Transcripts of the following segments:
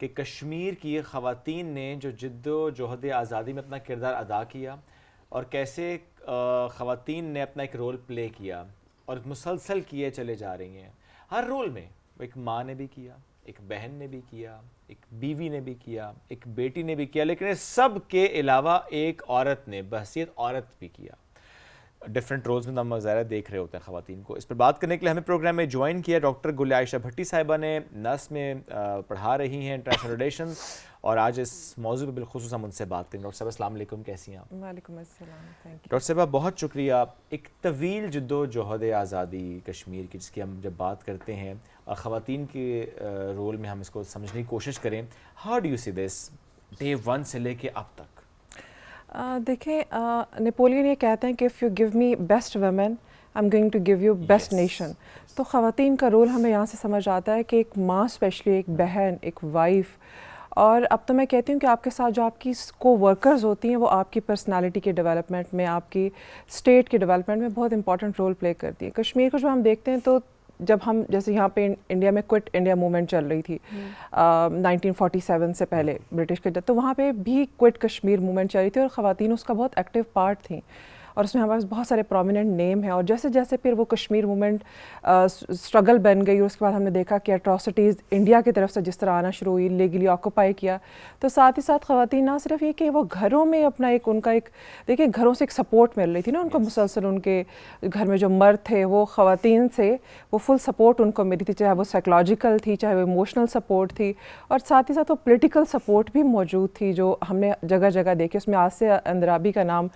کہ کشمیر کی خواتین نے جو جد و جہد آزادی میں اپنا کردار ادا کیا اور کیسے خواتین نے اپنا ایک رول پلے کیا اور مسلسل کیے چلے جا رہی ہیں. ہر رول میں ایک ماں نے بھی کیا, ایک بہن نے بھی کیا, ایک بیوی نے بھی کیا, ایک بیٹی نے بھی کیا, لیکن اس سب کے علاوہ ایک عورت نے بحیثیت عورت بھی کیا. ڈفرینٹ رولز میں ہم ظاہر دیکھ رہے ہوتے ہیں خواتین کو. اس پر بات کرنے کے لیے ہمیں پروگرام میں جوائن کیا ڈاکٹر گل عائشہ بھٹی صاحبہ نے. نس میں پڑھا رہی ہیں انٹرنیشنل ریلیشنز, اور آج اس موضوع پہ بالخصوص ہم ان سے بات کریں گے. ڈاکٹر صاحبہ السلام علیکم, کیسی ہیں آپ؟ وعلیکم السلام, تھینک یو. ڈاکٹر صاحبہ بہت شکریہ. ایک طویل جد و جہد آزادی کشمیر کی, جس کی ہم جب بات کرتے ہیں اور خواتین کے رول میں ہم اس کو سمجھنے کی کوشش کریں, how do you see this day one سے لے کے اب تک؟ دیکھیں, نیپولین یہ کہتے ہیں کہ if you give me best women I am going to give you best nation. تو خواتین کا رول ہمیں یہاں سے سمجھ آتا ہے کہ ایک ماں اسپیشلی, ایک بہن, ایک وائف, اور اب تو میں کہتی ہوں کہ آپ کے ساتھ جو آپ کی کو ورکرز ہوتی ہیں وہ آپ کی پرسنالٹی کے ڈیولپمنٹ میں, آپ کی اسٹیٹ کے ڈیولپمنٹ میں بہت امپورٹنٹ رول پلے کرتی ہیں. کشمیر کو جب ہم دیکھتے ہیں تو جب ہم جیسے یہاں پہ انڈیا میں کوئٹ انڈیا موومنٹ چل رہی تھی 1947 سے پہلے برٹش کے, تو وہاں پہ بھی کوئٹ کشمیر موومنٹ چل رہی تھی اور خواتین اس کا بہت ایکٹیو پارٹ تھیں, اور اس میں ہمارے پاس بہت سارے پرومیننٹ نیم ہیں. اور جیسے جیسے پھر وہ کشمیر موومنٹ اسٹرگل بن گئی, اور اس کے بعد ہم نے دیکھا کہ اٹراسٹیز انڈیا کی طرف سے جس طرح آنا شروع ہوئی, لیگلی آکوپائی کیا, تو ساتھ ہی ساتھ خواتین نہ صرف یہ کہ وہ گھروں میں اپنا ایک ان کا ایک دیکھیں گھروں سے ایک سپورٹ مل رہی تھی نا ان کو مسلسل, ان کے گھر میں جو مرد تھے وہ خواتین سے وہ فل سپورٹ ان کو ملی تھی, چاہے وہ سائیکلوجیکل تھی, چاہے وہ ایموشنل سپورٹ تھی, اور ساتھ ہی ساتھ وہ پولیٹیکل سپورٹ بھی موجود تھی جو ہم نے جگہ جگہ دیکھی. اس میں آسیہ اندرابی کا نام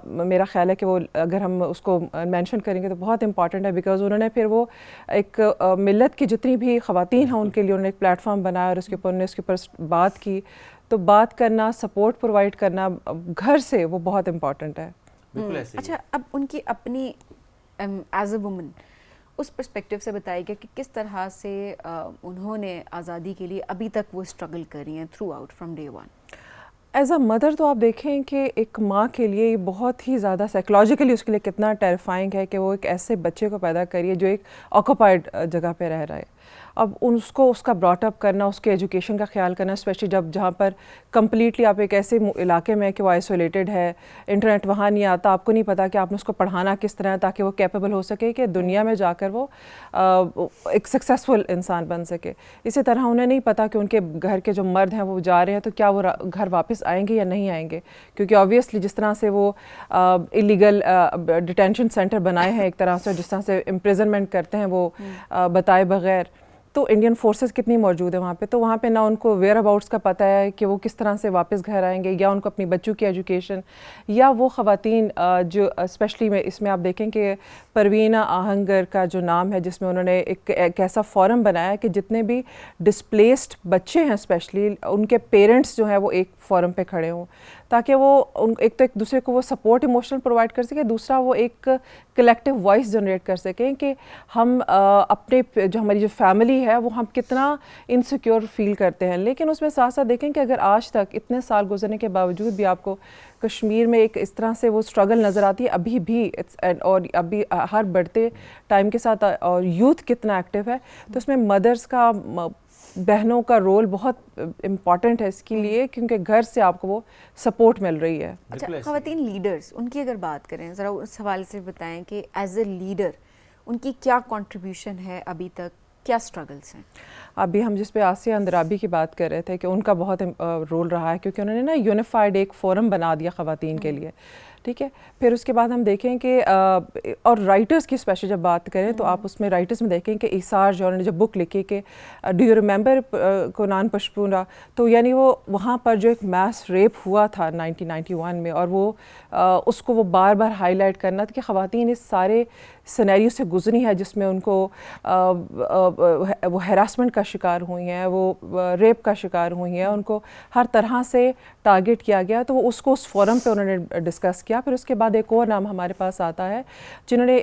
میرا خیال ہے کہ وہ اگر ہم اس کو مینشن کریں گے تو بہت امپورٹنٹ ہے, بیکاز انہوں نے پھر وہ ایک ملت کی جتنی بھی خواتین ہیں ان کے لیے انہوں نے ایک پلیٹ فارم بنایا, اور اس کے اوپر انہوں نے اس کے اوپر بات کی. تو بات کرنا, سپورٹ پرووائڈ کرنا گھر سے وہ بہت امپورٹنٹ ہے. بالکل ایسے. اچھا, اب ان کی اپنی ایز اے وومن اس پرسپیکٹیو سے بتائیے گا کہ کس طرح سے انہوں نے آزادی کے لیے ابھی تک وہ اسٹرگل کر رہی ہیں through out from day one. As a mother تو آپ دیکھیں کہ ایک ماں کے لیے یہ بہت ہی زیادہ سائیکلوجیکلی اس کے لیے کتنا ٹیریفائنگ ہے کہ وہ ایک ایسے بچے کو پیدا کریے جو ایک آکوپائڈ جگہ پہ رہ رہا ہے. اب اس کو اس کا براٹ اپ کرنا, اس کے ایجوکیشن کا خیال کرنا, اسپیشلی جہاں پر کمپلیٹلی آپ ایک ایسے علاقے میں کہ وہ آئسولیٹڈ ہے, انٹرنیٹ وہاں نہیں آتا, آپ کو نہیں پتا کہ آپ نے اس کو پڑھانا کس طرح تاکہ وہ کیپیبل ہو سکے کہ دنیا میں جا کر وہ ایک سکسیزفل انسان بن سکے. اسی طرح انہیں نہیں پتا کہ ان کے گھر کے جو مرد ہیں وہ جا رہے ہیں تو کیا وہ گھر واپس آئیں گے یا نہیں آئیں گے, کیونکہ آبویسلی جس طرح سے وہ ایلیگل ڈیٹینشن سینٹر بنائے ہیں ایک طرح سے, جس طرح سے امپریزنمنٹ کرتے ہیں وہ بتائے بغیر, تو انڈین فورسز کتنی موجود ہیں وہاں پہ, تو وہاں پہ نہ ان کو ویئر اباؤٹس کا پتہ ہے کہ وہ کس طرح سے واپس گھر آئیں گے, یا ان کو اپنی بچوں کی ایجوکیشن, یا وہ خواتین جو اسپیشلی میں اس میں آپ دیکھیں کہ پروینہ آہنگر کا جو نام ہے جس میں انہوں نے ایک ایسا فورم بنایا کہ جتنے بھی ڈسپلیسڈ بچے ہیں اسپیشلی ان کے پیرنٹس جو ہیں وہ ایک فورم پہ کھڑے ہوں, تاکہ وہ ایک تو ایک دوسرے کو وہ سپورٹ ایموشنل پرووائڈ کر سکے, دوسرا وہ ایک کلیکٹیو وائس جنریٹ کر سکیں کہ ہم اپنے جو ہماری جو فیملی ہے وہ ہم کتنا انسیکیور فیل کرتے ہیں. لیکن اس میں ساتھ ساتھ دیکھیں کہ اگر آج تک اتنے سال گزرنے کے باوجود بھی آپ کو کشمیر میں ایک اس طرح سے وہ اسٹرگل نظر آتی ہے ابھی بھی, اور ابھی ہر بڑھتے ٹائم کے ساتھ اور یوتھ کتنا ایکٹیو ہے, تو اس میں مدرس کا, بہنوں کا رول بہت امپورٹنٹ ہے اس کے لیے, کیونکہ گھر سے آپ کو وہ سپورٹ مل رہی ہے. اچھا, خواتین لیڈرز ان کی اگر بات کریں ذرا اس حوالے سے بتائیں کہ ایز اے لیڈر ان کی کیا کنٹریبیوشن ہے ابھی تک, کیا اسٹرگلس ہیں؟ ابھی ہم جس پہ آسیہ اندرابی کی بات کر رہے تھے کہ ان کا بہت رول رہا ہے, کیونکہ انہوں نے نا یونیفائڈ ایک فورم بنا دیا خواتین کے لیے, ٹھیک ہے. پھر اس کے بعد ہم دیکھیں کہ اور رائٹرز کی اسپیشلی جب بات کریں تو آپ اس میں رائٹرز میں دیکھیں کہ ایثار جو انہوں نے جو بک لکھی کہ ڈو یو ریمبر کونان پشپورا, تو یعنی وہ وہاں پر جو ایک میس ریپ ہوا تھا 1991 میں, اور وہ اس کو وہ بار بار ہائی لائٹ کرنا تھا کہ خواتین اس سارے سینیریو سے گزری ہے جس میں ان کو وہ ہراسمنٹ کا شکار ہوئی ہیں, وہ ریپ کا شکار ہوئی ہیں, ان کو ہر طرح سے ٹارگٹ کیا گیا. تو وہ اس کو اس فورم پہ انہوں نے ڈسکس کیا کیا. پھر اس کے بعد ایک اور نام ہمارے پاس آتا ہے جنہوں نے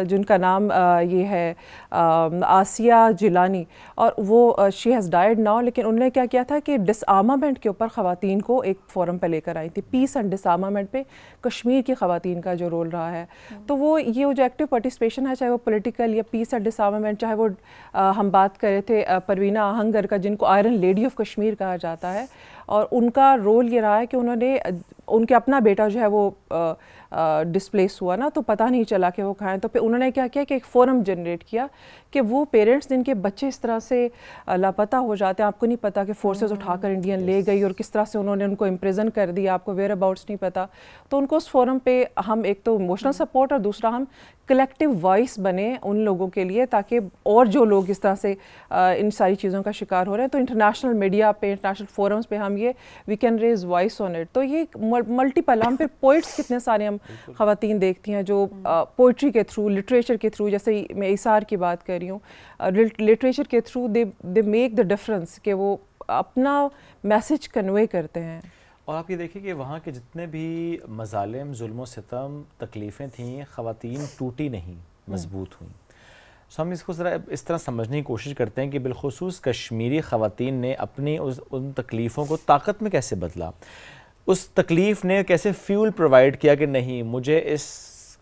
جن کا نام یہ ہے آسیہ جیلانی, اور وہ شی ہیز ڈائڈ ناؤ, لیکن انہوں نے کیا کیا تھا کہ ڈس آرمامنٹ کے اوپر خواتین کو ایک فورم پہ لے کر آئی تھی. پیس اینڈ ڈس آرمامنٹ پہ کشمیر کی خواتین کا جو رول رہا ہے, تو وہ یہ جو ایکٹیو پارٹیسپیشن ہے, چاہے وہ پولیٹیکل یا پیس اینڈ ڈس آرمامنٹ, چاہے وہ ہم بات کر رہے تھے پروینہ آہنگر کا جن کو آئرن لیڈی آف کشمیر کہا جاتا ہے, اور ان کا رول یہ رہا ہے کہ انہوں نے ان کے اپنا بیٹا جو ہے وہ ڈسپلیس ہوا نا, تو پتہ نہیں چلا کہ وہ کہاں ہیں, تو پھر انہوں نے کیا کیا کہ ایک فورم جنریٹ کیا کہ وہ پیرنٹس جن کے بچے اس طرح سے لاپتہ ہو جاتے ہیں, آپ کو نہیں پتا کہ فورسز اٹھا کر انڈین لے گئی اور کس طرح سے انہوں نے ان کو امپریزن کر دیا, آپ کو ویئر اباؤٹس نہیں پتا, تو ان کو اس فورم پہ ہم ایک تو ایموشنل سپورٹ اور دوسرا ہم کلیکٹیو وائس بنے ان لوگوں کے لیے, تاکہ اور جو لوگ اس طرح سے ان ساری چیزوں کا شکار ہو رہے ہیں, تو انٹرنیشنل میڈیا پہ, انٹرنیشنل فورمز پہ ہم یہ we can raise voice on it. تو یہ ملٹیپل, ہم پھر پوئٹس کتنے سارے ہم خواتین دیکھتی ہیں جو پوئٹری کے تھرو, لٹریچر کے تھرو, جیسے میں ایثار کی بات کر رہی ہوں, لٹریچر کے through they make the difference, کہ وہ اپنا میسج کنوے کرتے ہیں. اور آپ یہ دیکھیں کہ وہاں کے جتنے بھی مظالم, ظلم و ستم, تکلیفیں تھیں, خواتین ٹوٹی نہیں, مضبوط ہوئیں. ہم اس کو ذرا اس طرح سمجھنے کی کوشش کرتے ہیں کہ بالخصوص کشمیری خواتین نے اپنی ان تکلیفوں کو طاقت میں کیسے بدلا, اس تکلیف نے کیسے فیول پرووائڈ کیا کہ نہیں مجھے اس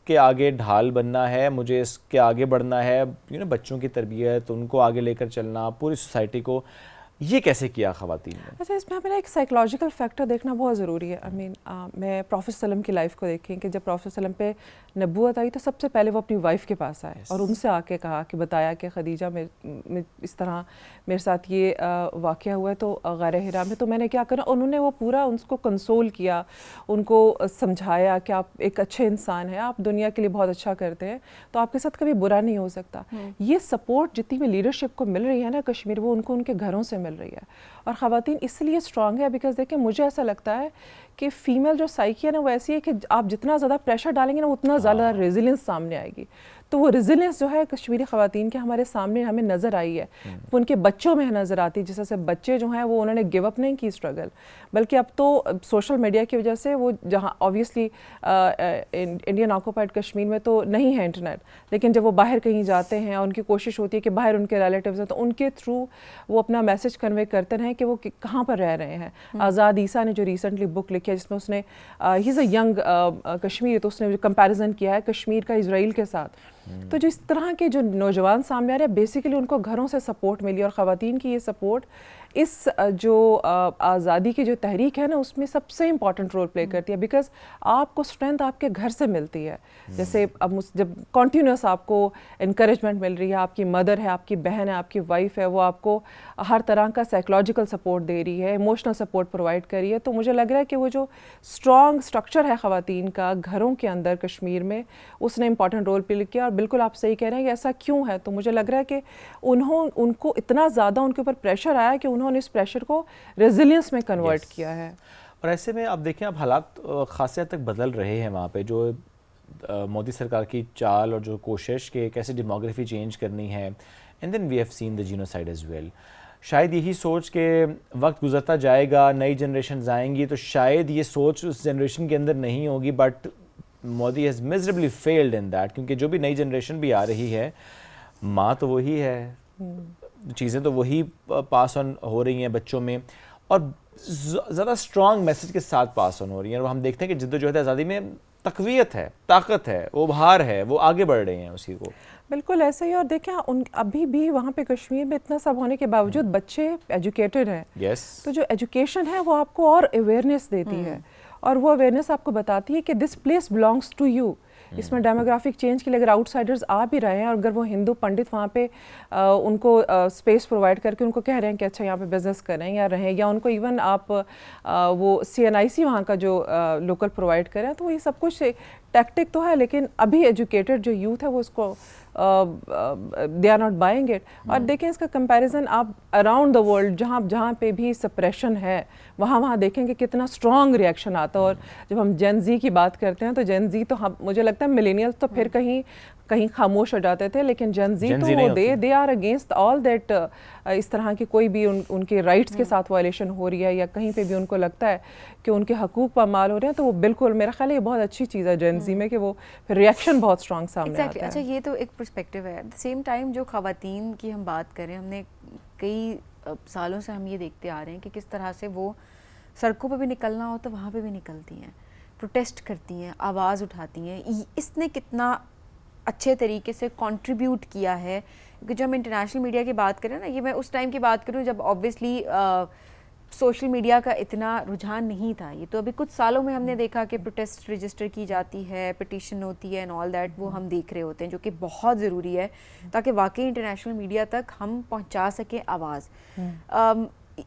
کے آگے ڈھال بننا ہے, مجھے اس کے آگے بڑھنا ہے, بچوں کی تربیت, ان کو آگے لے کر چلنا, پوری سوسائٹی کو, یہ کیسے کیا خواتین نے؟ اچھا, اس میں ہمیں ایک سائیکلوجیکل فیکٹر دیکھنا بہت ضروری ہے. میں پروفیٹ صلی اللہ علیہ وسلم کی لائف کو دیکھیں کہ جب پروفیٹ صلی اللہ علیہ وسلم پہ نبوت آئی تو سب سے پہلے وہ اپنی وائف کے پاس آئے اور ان سے آ کے کہا کہ بتایا کہ خدیجہ اس طرح میرے ساتھ یہ واقعہ ہوا ہے تو غار حرا میں, تو میں نے کیا کرنا. انہوں نے وہ پورا ان کو کنسول کیا, ان کو سمجھایا کہ آپ ایک اچھے انسان ہیں, آپ دنیا کے لیے بہت اچھا کرتے ہیں, تو آپ کے ساتھ کبھی برا نہیں ہو سکتا. یہ سپورٹ جتنی بھی لیڈرشپ کو مل رہی ہے نا کشمیر, وہ ان کو ان کے گھروں سے مل رہی ہے. اور خواتین اس لیے اسٹرانگ ہے بیکاز دیکھیں مجھے ایسا لگتا ہے کہ فیمیل جو سائیکی ہے نا وہ ایسی ہے کہ آپ جتنا زیادہ پریشر ڈالیں گے نا اتنا زیادہ ریزیلینس سامنے آئے گی. تو وہ ریزیلینس جو ہے کشمیری خواتین کے ہمارے سامنے ہمیں نظر آئی ہے, وہ ان کے بچوں میں نظر آتی ہے. جس طرح سے بچے جو ہیں وہ انہوں نے گیو اپ نہیں کی اسٹرگل, بلکہ اب تو سوشل میڈیا کی وجہ سے وہ جہاں آبویسلی انڈین آکوپائڈ کشمیر میں تو نہیں ہے انٹرنیٹ, لیکن جب وہ باہر کہیں جاتے ہیں اور ان کی کوشش ہوتی ہے کہ باہر ان کے ریلیٹیوز ہیں تو ان کے تھرو وہ اپنا میسج کنوے کرتے رہیں کہ وہ کہاں پر رہ رہے ہیں. آزاد عیسیٰ نے جو ریسنٹلی بک لکھی ہے جس میں اس نے ہی از اے ینگ کشمیر, تو اس نے جو کمپیریزن کیا ہے کشمیر کا اسرائیل کے ساتھ. تو جو اس طرح کے جو نوجوان سامنے آ رہے ہیں بیسیکلی ان کو گھروں سے سپورٹ ملی, اور خواتین کی یہ سپورٹ اس جو آزادی کی جو تحریک ہے نا اس میں سب سے امپورٹنٹ رول پلے کرتی ہے, بیکاز آپ کو اسٹرینتھ آپ کے گھر سے ملتی ہے. جیسے اب جب کنٹینیوس آپ کو انکریجمنٹ مل رہی ہے, آپ کی مدر ہے, آپ کی بہن ہے, آپ کی وائف ہے, وہ آپ کو ہر طرح کا سائیکلوجیکل سپورٹ دے رہی ہے, ایموشنل سپورٹ پرووائڈ کر رہی ہے, تو مجھے لگ رہا ہے کہ وہ جو اسٹرانگ اسٹرکچر ہے خواتین کا گھروں کے اندر کشمیر میں, اس نے امپورٹنٹ رول پلے کیا. اور بالکل آپ صحیح کہہ رہے ہیں کہ ایسا کیوں ہے, تو مجھے لگ رہا ہے کہ ان کو اتنا زیادہ ان کے اوپر پریشر آیا کہ انہوں نے اس پریشر کو ریزیلینس میں کنورٹ کیا ہے. اور ایسے میں آپ دیکھیں اب حالات خاصی حد تک بدل رہے ہیں وہاں پہ, جو مودی سرکار کی چال اور جو کوشش کہ کیسے ڈیموگرافی چینج کرنی ہے, and then we have seen the genocide as well. شاید یہی سوچ کہ وقت گزرتا جائے گا, نئی جنریشنز آئیں گی, تو شاید یہ سوچ اس جنریشن کے اندر نہیں ہوگی, but Modi has miserably failed in that, کیونکہ جو بھی نئی جنریشن بھی آ رہی ہے ماں تو وہی ہے, چیزیں تو وہی پاس آن ہو رہی ہیں بچوں میں, اور زیادہ اسٹرانگ میسج کے ساتھ پاس آن ہو رہی ہیں. اور ہم دیکھتے ہیں کہ جدوجہد آزادی میں تقویت ہے, طاقت ہے, وہ ابھار ہے, وہ آگے بڑھ رہے ہیں اسی کو. بالکل ایسے ہی. اور دیکھیں ابھی بھی وہاں پہ کشمیر میں اتنا سب ہونے کے باوجود بچے ایجوکیٹڈ ہیں, تو جو ایجوکیشن ہے وہ آپ کو اور اویئرنیس دیتی ہے, اور وہ اویئرنیس آپ کو بتاتی ہے کہ this place belongs to you. اس میں ڈیموگرافک چینج کے لیے اگر آؤٹ سائڈرز آ بھی رہے ہیں, اور اگر وہ ہندو پنڈت وہاں پہ ان کو اسپیس پرووائڈ کر کے ان کو کہہ رہے ہیں کہ اچھا یہاں پہ بزنس کریں یا رہیں, یا ان کو ایون آپ وہ CNIC وہاں کا جو لوکل پرووائڈ کریں, تو یہ سب کچھ ٹیکٹک تو ہے, لیکن ابھی ایجوکیٹڈ جو یوتھ ہے وہ اس کو they are not buying it. اور دیکھیں اس کا کمپیریزن آپ اراؤنڈ دا ورلڈ جہاں پہ بھی سپریشن ہے وہاں دیکھیں کہ کتنا اسٹرانگ ریئیکشن آتا ہے. اور جب ہم جین زی کی بات کرتے ہیں تو جین زی تو مجھے لگتا ہے ملینیلز تو پھر کہیں کہیں خاموش ہو جاتے تھے. لیکن جن gen Z they are against all that. اس طرح کی کوئی بھی ان کے رائٹس کے ساتھ وائلیشن ہو رہی ہے یا کہیں پہ بھی ان کو لگتا ہے کہ ان کے حقوق پامال ہو رہے ہیں تو وہ بالکل, میرا خیال ہے یہ بہت اچھی چیز ہے جن زی میں کہ وہ ریئیکشن بہت اسٹرانگ سامنے آتا ہے. اچھا, یہ تو ایک پرسپیکٹیو ہے. ایٹ دا سیم ٹائم جو خواتین کی ہم بات کریں, ہم نے کئی سالوں سے ہم یہ دیکھتے آ رہے ہیں کہ کس طرح سے وہ سڑکوں پہ بھی نکلنا ہو تو وہاں پہ بھی نکلتی ہیں, پروٹیسٹ کرتی ہیں, آواز اٹھاتی ہیں. اس نے کتنا اچھے طریقے سے کنٹریبیوٹ کیا ہے, کیونکہ جو ہم انٹرنیشنل میڈیا کی بات کریں نا, یہ میں اس ٹائم کی بات کروں جب آبویسلی سوشل میڈیا کا اتنا رجحان نہیں تھا. یہ تو ابھی کچھ سالوں میں ہم نے دیکھا کہ پروٹیسٹ رجسٹر کی جاتی ہے, پٹیشن ہوتی ہے اینڈ آل دیٹ, وہ ہم دیکھ رہے ہوتے ہیں, جو کہ بہت ضروری ہے تاکہ واقعی انٹرنیشنل میڈیا تک ہم پہنچا سکیں آواز.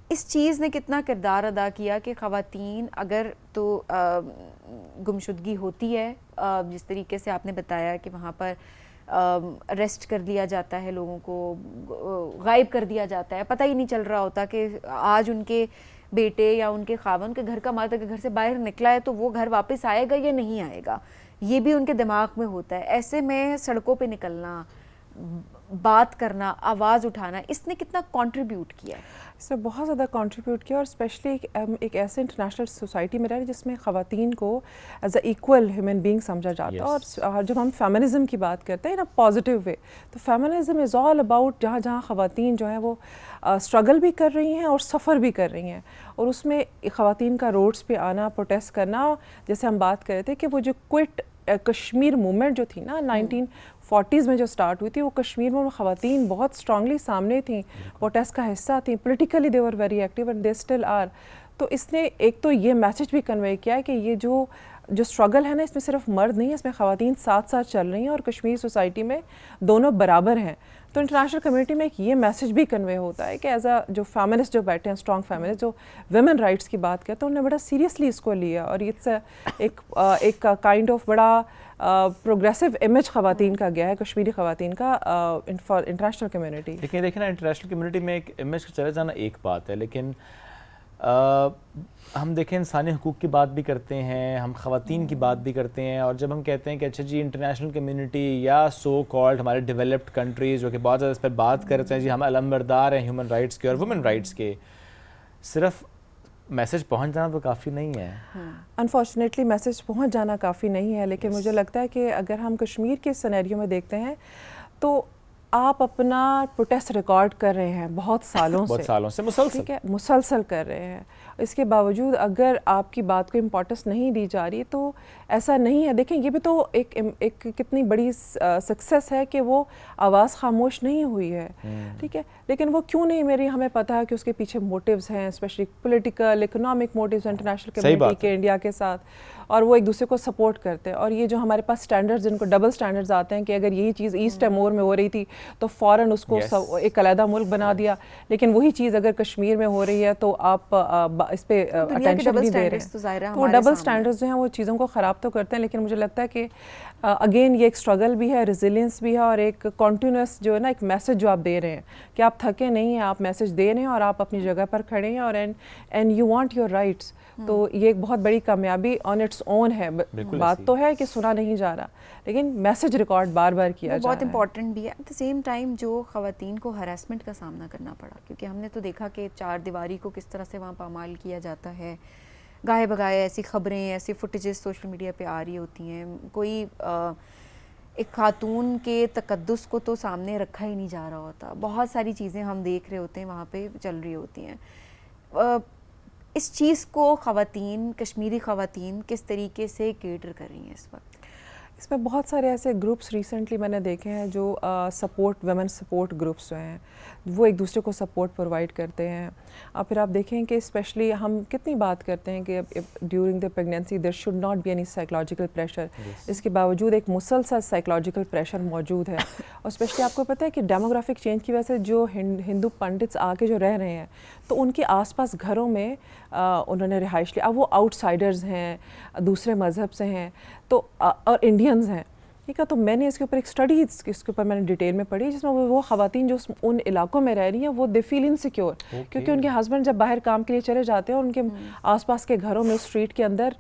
اس چیز نے کتنا کردار ادا کیا کہ خواتین اگر تو گمشدگی ہوتی ہے, جس طریقے سے آپ نے بتایا کہ وہاں پر اریسٹ کر لیا جاتا ہے, لوگوں کو غائب کر دیا جاتا ہے, پتہ ہی نہیں چل رہا ہوتا کہ آج ان کے بیٹے یا ان کے خاوند کے گھر کا مالک کے گھر سے باہر نکلا ہے تو وہ گھر واپس آئے گا یا نہیں آئے گا, یہ بھی ان کے دماغ میں ہوتا ہے. ایسے میں سڑکوں پہ نکلنا, بات کرنا, آواز اٹھانا, اس نے کتنا کنٹریبیوٹ کیا ہے؟ اس نے بہت زیادہ کنٹریبیوٹ کیا, اور اسپیشلی ایک ایسے انٹرنیشنل سوسائٹی میں رہ رہے جس میں خواتین کو as a equal human being سمجھا جاتا ہے. اور جب ہم فیمنزم کی بات کرتے ہیں نا پازیٹیو وے, تو فیمنزم از آل اباؤٹ جہاں جہاں خواتین جو ہیں وہ اسٹرگل بھی کر رہی ہیں اور سفر بھی کر رہی ہیں, اور اس میں خواتین کا روڈس پہ آنا, پروٹیسٹ کرنا, جیسے ہم بات کر رہے تھے کہ وہ جو کوئٹ کشمیر موومنٹ جو تھی نا 1940s میں جو سٹارٹ ہوئی تھی, وہ کشمیر میں خواتین بہت اسٹرانگلی سامنے تھیں, پروٹیسٹ کا حصہ تھیں, politically they were very active and they still are. تو اس نے ایک تو یہ میسج بھی کنوے کیا ہے کہ یہ جو اسٹرگل ہے نا, اس میں صرف مرد نہیں ہے, اس میں خواتین ساتھ ساتھ چل رہی ہیں اور کشمیر سوسائٹی میں دونوں برابر ہیں. تو انٹرنیشنل کمیونٹی میں ایک یہ میسج بھی کنوے ہوتا ہے کہ ایز اے جو فیمنسٹ جو بیٹھے ہیں, اسٹرانگ فیمنسٹ جو ویمن رائٹس کی بات کرتے ہیں, انہوں نے بڑا سیریسلی اس کو لیا, اور یہ ایک کائنڈ آف بڑا پروگریسو امیج خواتین کا گیا ہے, کشمیری خواتین کا انٹرنیشنل کمیونٹی. لیکن دیکھیں نا, انٹرنیشنل کمیونٹی میں ایک امیج کا چلے جانا ایک بات ہے, لیکن ہم دیکھیں انسانی حقوق کی بات بھی کرتے ہیں, ہم خواتین کی بات بھی کرتے ہیں, اور جب ہم کہتے ہیں کہ اچھا جی انٹرنیشنل کمیونٹی یا سو کالڈ ہمارے ڈیولپڈ کنٹریز جو کہ بہت زیادہ اس پر بات کرتے ہیں جی ہم علمبردار ہیں ہیومن رائٹس کے اور وومن رائٹس کے, صرف میسج پہنچ جانا تو کافی نہیں ہے. انفارچونیٹلی میسج پہنچ جانا کافی نہیں ہے, لیکن مجھے لگتا ہے کہ اگر ہم کشمیر کے سینیریو میں دیکھتے ہیں تو آپ اپنا پروٹیسٹ ریکارڈ کر رہے ہیں بہت سالوں سے مسلسل, ٹھیک ہے, مسلسل کر رہے ہیں. اس کے باوجود اگر آپ کی بات کو امپورٹنس نہیں دی جا رہی تو ایسا نہیں ہے. دیکھیں یہ بھی تو ایک کتنی بڑی سکسیس ہے کہ وہ آواز خاموش نہیں ہوئی ہے, ٹھیک ہے, لیکن وہ کیوں نہیں میری ہمیں پتہ ہے کہ اس کے پیچھے موٹیوز ہیں, especially political economic motives international community کے انڈیا کے ساتھ, اور وہ ایک دوسرے کو سپورٹ کرتے ہیں. اور یہ جو ہمارے پاس اسٹینڈرڈز, جن کو ڈبل اسٹینڈرڈز آتے ہیں کہ اگر یہی چیز ایسٹ ٹیمور میں ہو رہی تھی تو فوراً اس کو ایک علیحدہ ملک بنا دیا, لیکن وہی چیز اگر کشمیر میں ہو رہی ہے تو آپ اس پہ اٹینشن نہیں دے رہے ہیں. تو وہ ڈبل اسٹینڈرڈز جو ہیں وہ چیزوں کو خراب تو کرتے ہیں, لیکن مجھے لگتا ہے کہ اگین یہ ایک اسٹرگل بھی ہے, ریزیلینس بھی ہے, اور ایک کنٹینیوس جو ہے نا ایک میسج جو آپ دے رہے ہیں کہ آپ تھکے نہیں ہیں, آپ میسج دے رہے ہیں اور آپ اپنی جگہ پر کھڑے ہیں, اور and you want your rights. تو یہ ایک بہت بڑی کامیابی آن اٹس اون ہے. بات تو ہے کہ سنا نہیں جا رہا, لیکن میسج ریکارڈ بار بار کیا جا رہا ہے. بہت امپورٹنٹ بھی ہے. ایٹ دا سیم ٹائم جو خواتین کو ہراسمنٹ کا سامنا کرنا پڑا, کیونکہ ہم نے تو دیکھا کہ چار دیواری کو کس طرح سے وہاں پامال کیا جاتا ہے, گاہے بگائے ایسی خبریں, ایسی فوٹیجز سوشل میڈیا پہ آ رہی ہوتی ہیں, کوئی ایک خاتون کے تقدس کو تو سامنے رکھا ہی نہیں جا رہا ہوتا. بہت ساری چیزیں ہم دیکھ رہے ہوتے ہیں وہاں پہ چل رہی ہوتی ہیں. اس چیز کو خواتین, کشمیری خواتین کس طریقے سے کیٹر کر رہی ہیں اس وقت؟ اس میں بہت سارے ایسے گروپس ریسنٹلی میں نے دیکھے ہیں جو سپورٹ, ویمن سپورٹ گروپس جو ہیں وہ ایک دوسرے کو سپورٹ پرووائڈ کرتے ہیں. اور پھر آپ دیکھیں کہ اسپیشلی ہم کتنی بات کرتے ہیں کہ during the pregnancy there should not be any psychological pressure, اس کے باوجود ایک مسلسل سائیکولوجیکل پریشر موجود ہے. اور اسپیشلی آپ کو پتہ ہے کہ ڈیموگرافک چینج کی وجہ سے جو ہندو پنڈتس آ کے جو رہ رہے ہیں تو ان کے آس پاس گھروں میں انہوں نے رہائش لی. اب وہ آؤٹ سائڈرز ہیں, دوسرے مذہب سے ہیں تو, اور انڈینز ہیں, ٹھیک ہے. تو میں نے اس کے اوپر ایک اسٹڈی اس کے اوپر میں نے ڈیٹیل میں پڑھی جس میں وہ خواتین جو ان علاقوں میں رہ رہی ہیں وہ دے فیل انسیکیور کیونکہ ان کے ہسبینڈ جب باہر کام کے لیے چلے جاتے ہیں اور ان کے آس پاس کے گھروں میں اسٹریٹ کے اندر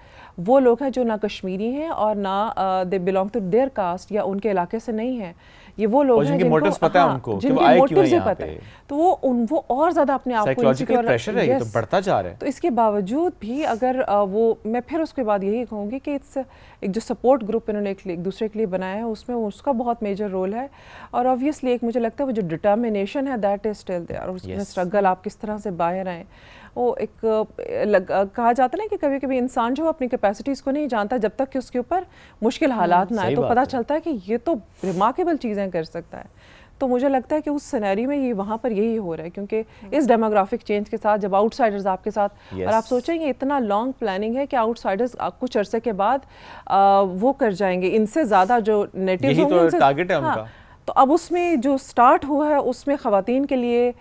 وہ لوگ ہیں جو نہ کشمیری ہیں اور نہ they belong to their caste یا ان کے علاقے سے نہیں ہیں. یہ وہ لوگ ہیں جن کے موٹیوز پتہ ہی پتہ ہے, تو وہ اور زیادہ اپنے آپ کو سائیکولوجیکل پریشر ہے, یہ تو بڑھتا جا رہا ہے. تو اس کے باوجود بھی اگر وہ, میں پھر اس کے بعد یہی کہوں گی کہ ایک جو سپورٹ گروپ انہوں نے ایک دوسرے کے لیے بنایا ہے اس میں اس کا بہت میجر رول ہے. اور آبویسلی ایک مجھے لگتا ہے وہ جو ڈٹرمنیشن ہے دیٹ از اسٹل دیئر, اور اس میں اسٹرگل آپ کس طرح سے باہر آئیں. وہ ایک کہا جاتا ہے نا کہ کبھی کبھی انسان جو اپنی کیپیسٹیز کو نہیں جانتا جب تک کہ اس کے اوپر مشکل حالات نہ آئے, تو پتہ چلتا ہے کہ یہ تو ریمارکیبل چیزیں کر سکتا ہے. تو مجھے لگتا ہے کہ اس سینیری میں یہ وہاں پر یہی ہو رہا ہے کیونکہ اس ڈیموگرافک چینج کے ساتھ جب آؤٹ سائڈرز آپ کے ساتھ, اور آپ سوچیں گے اتنا لانگ پلاننگ ہے کہ آؤٹ سائڈرز کچھ عرصے کے بعد وہ کر جائیں گے, ان سے زیادہ جو نیٹیوز ہوں گے, یہی تو ٹارگٹ ہے ان کا. تو اب اس میں جو سٹارٹ ہوا ہے اس میں خواتین کے لیے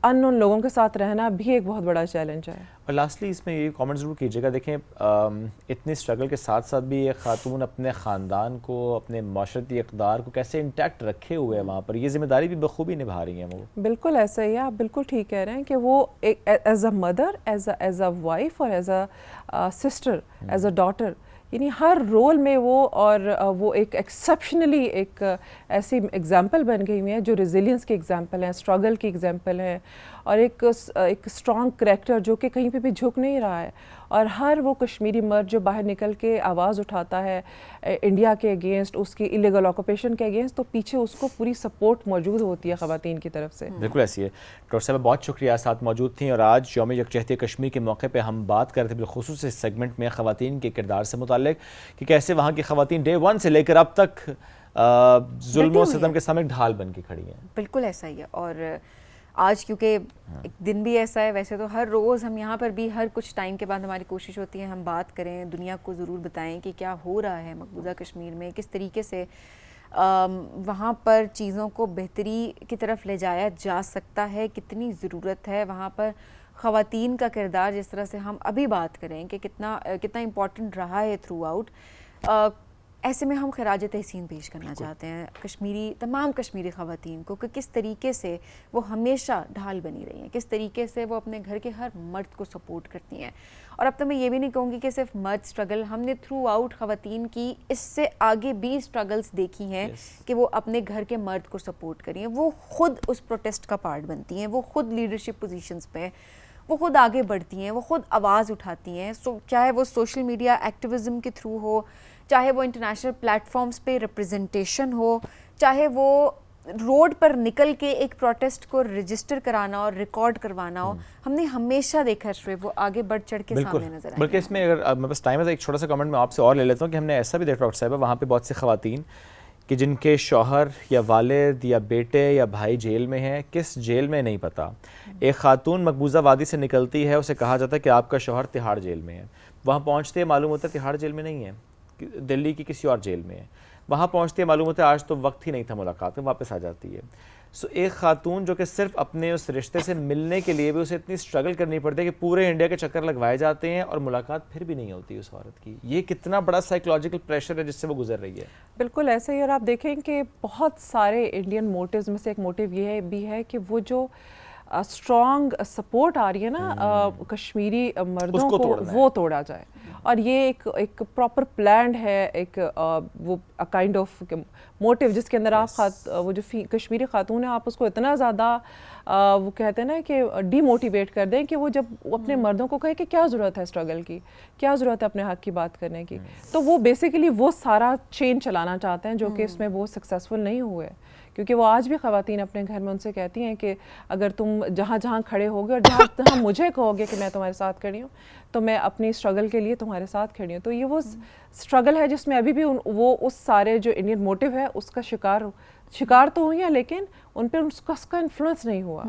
ان نون لوگوں کے ساتھ رہنا بھی ایک بہت بڑا چیلنج ہے. اور لاسٹلی اس میں یہ کامنٹ ضرور کیجیے گا, دیکھیں اتنی اسٹرگل کے ساتھ ساتھ بھی ایک خاتون اپنے خاندان کو, اپنے معاشرتی اقدار کو کیسے انٹیکٹ رکھے ہوئے ہیں وہاں پر, یہ ذمہ داری بھی بخوبی نبھا رہی ہیں وہ. بالکل ایسا ہی ہے, آپ بالکل ٹھیک کہہ رہے ہیں کہ وہ as a mother, as a wife اور as a sister, as a daughter, یعنی ہر رول میں وہ ایک ایکسیپشنلی ایک ایسی ایگزامپل بن گئی ہوئی ہیں جو ریزیلینس کی ایگزامپل ہیں, اسٹرگل کی ایگزامپل ہیں, اور ایک اسٹرانگ کریکٹر جو کہ کہیں پہ بھی جھک نہیں رہا ہے. اور ہر وہ کشمیری مرد جو باہر نکل کے آواز اٹھاتا ہے انڈیا کے اگینسٹ, اس کی الیگل آکوپیشن کے اگینسٹ, تو پیچھے اس کو پوری سپورٹ موجود ہوتی ہے خواتین کی طرف سے. بالکل ایسی ہے. ڈاکٹر صاحب بہت شکریہ ساتھ موجود تھیں, اور آج یوم یکجہتی کشمیر کے موقع پہ ہم بات کر رہے تھے بالخصوص اس سیگمنٹ میں خواتین کے کردار سے متعلق کہ کیسے وہاں کی خواتین ڈے 1 سے لے کر اب تک ظلم و ستم کے سامنے ڈھال بن کے کھڑی ہیں. بالکل ایسا ہی ہے. اور آج کیونکہ ایک دن بھی ایسا ہے, ویسے تو ہر روز ہم یہاں پر بھی ہر کچھ ٹائم کے بعد ہماری کوشش ہوتی ہے ہم بات کریں, دنیا کو ضرور بتائیں کہ کیا ہو رہا ہے مقبوضہ کشمیر میں, کس طریقے سے وہاں پر چیزوں کو بہتری کی طرف لے جایا جا سکتا ہے, کتنی ضرورت ہے وہاں پر خواتین کا کردار, جس طرح سے ہم ابھی بات کریں کہ کتنا امپورٹنٹ رہا ہے تھرو آؤٹ. ایسے میں ہم خراج تحسین پیش کرنا چاہتے ہیں تمام کشمیری خواتین کو کہ کس طریقے سے وہ ہمیشہ ڈھال بنی رہی ہیں, کس طریقے سے وہ اپنے گھر کے ہر مرد کو سپورٹ کرتی ہیں. اور اب تو میں یہ بھی نہیں کہوں گی کہ صرف مرد سٹرگل, ہم نے تھرو آؤٹ خواتین کی اس سے آگے بھی سٹرگلز دیکھی ہیں کہ وہ اپنے گھر کے مرد کو سپورٹ کری ہیں, وہ خود اس پروٹیسٹ کا پارٹ بنتی ہیں, وہ خود لیڈرشپ پوزیشنز پہ وہ خود آگے بڑھتی ہیں, وہ خود آواز اٹھاتی ہیں, چاہے وہ سوشل میڈیا ایکٹیویزم کے تھرو ہو, چاہے وہ انٹرنیشنل پلیٹ فارمز پہ ریپرزنٹیشن ہو, چاہے وہ روڈ پر نکل کے ایک پروٹیسٹ کو رجسٹر کرانا اور ریکارڈ کروانا ہو. ہم نے ہمیشہ دیکھا شعیب وہ آگے بڑھ چڑھ کے سامنے نظر آئے. بلکہ اس میں اگر میرے پاس ٹائم ہے تو ایک چھوٹا سا کمنٹ میں آپ سے اور لے لیتا ہوں کہ ہم نے ایسا بھی دیکھا ڈاکٹر صاحب وہاں پہ بہت سی خواتین کہ جن کے شوہر یا والد یا بیٹے یا بھائی جیل میں ہیں, کس جیل میں نہیں پتہ. ایک خاتون مقبوضہ وادی سے نکلتی ہے, اسے کہا جاتا ہے کہ آپ کا شوہر تہاڑ جیل میں ہے, وہاں پہنچتے معلوم ہوتا ہے تہاڑ جیل میں نہیں ہے, دلی کی کسی اور جیل میں ہے, وہاں پہنچتے معلوم ہوتا ہے آج تو وقت ہی نہیں تھا ملاقات میں, واپس آ جاتی ہے. سو ایک خاتون جو کہ صرف اپنے اس رشتے سے ملنے کے لیے بھی اسے اتنی اسٹرگل کرنی پڑتی ہے کہ پورے انڈیا کے چکر لگوائے جاتے ہیں اور ملاقات پھر بھی نہیں ہوتی اس عورت کی. یہ کتنا بڑا سائیکولوجیکل پریشر ہے جس سے وہ گزر رہی ہے. بالکل ایسے ہی. اور آپ دیکھیں کہ بہت سارے انڈین موٹیوز میں سے ایک موٹیو یہ بھی ہے کہ وہ جو اسٹرانگ سپورٹ آ رہی ہے نا کشمیری مردوں کو, وہ توڑا جائے. اور یہ ایک پراپر پلانڈ ہے, ایک وہ کائنڈ آف موٹیو جس کے اندر آپ وہ جو کشمیری خاتون ہیں آپ اس کو اتنا زیادہ وہ کہتے ہیں نا کہ ڈی موٹیویٹ کر دیں کہ وہ جب اپنے مردوں کو کہے کہ کیا ضرورت ہے اسٹرگل کی, کیا ضرورت ہے اپنے حق کی بات کرنے کی, تو وہ بیسیکلی وہ سارا چین چلانا چاہتے ہیں جو کہ اس میں وہ سکسیزفل نہیں ہوئے. کیونکہ وہ آج بھی خواتین اپنے گھر میں ان سے کہتی ہیں کہ اگر تم جہاں جہاں کھڑے ہوگے اور جہاں جہاں مجھے کہو گے کہ میں تمہارے ساتھ کھڑی ہوں تو میں اپنی اسٹرگل کے لیے تمہارے ساتھ کھڑی ہوں. تو یہ وہ اسٹرگل ہے جس میں ابھی بھی وہ اس سارے جو انڈین موٹیو ہے اس کا شکار تو ہوئی ہیں, لیکن ان پہ اس کا انفلوئنس نہیں ہوا.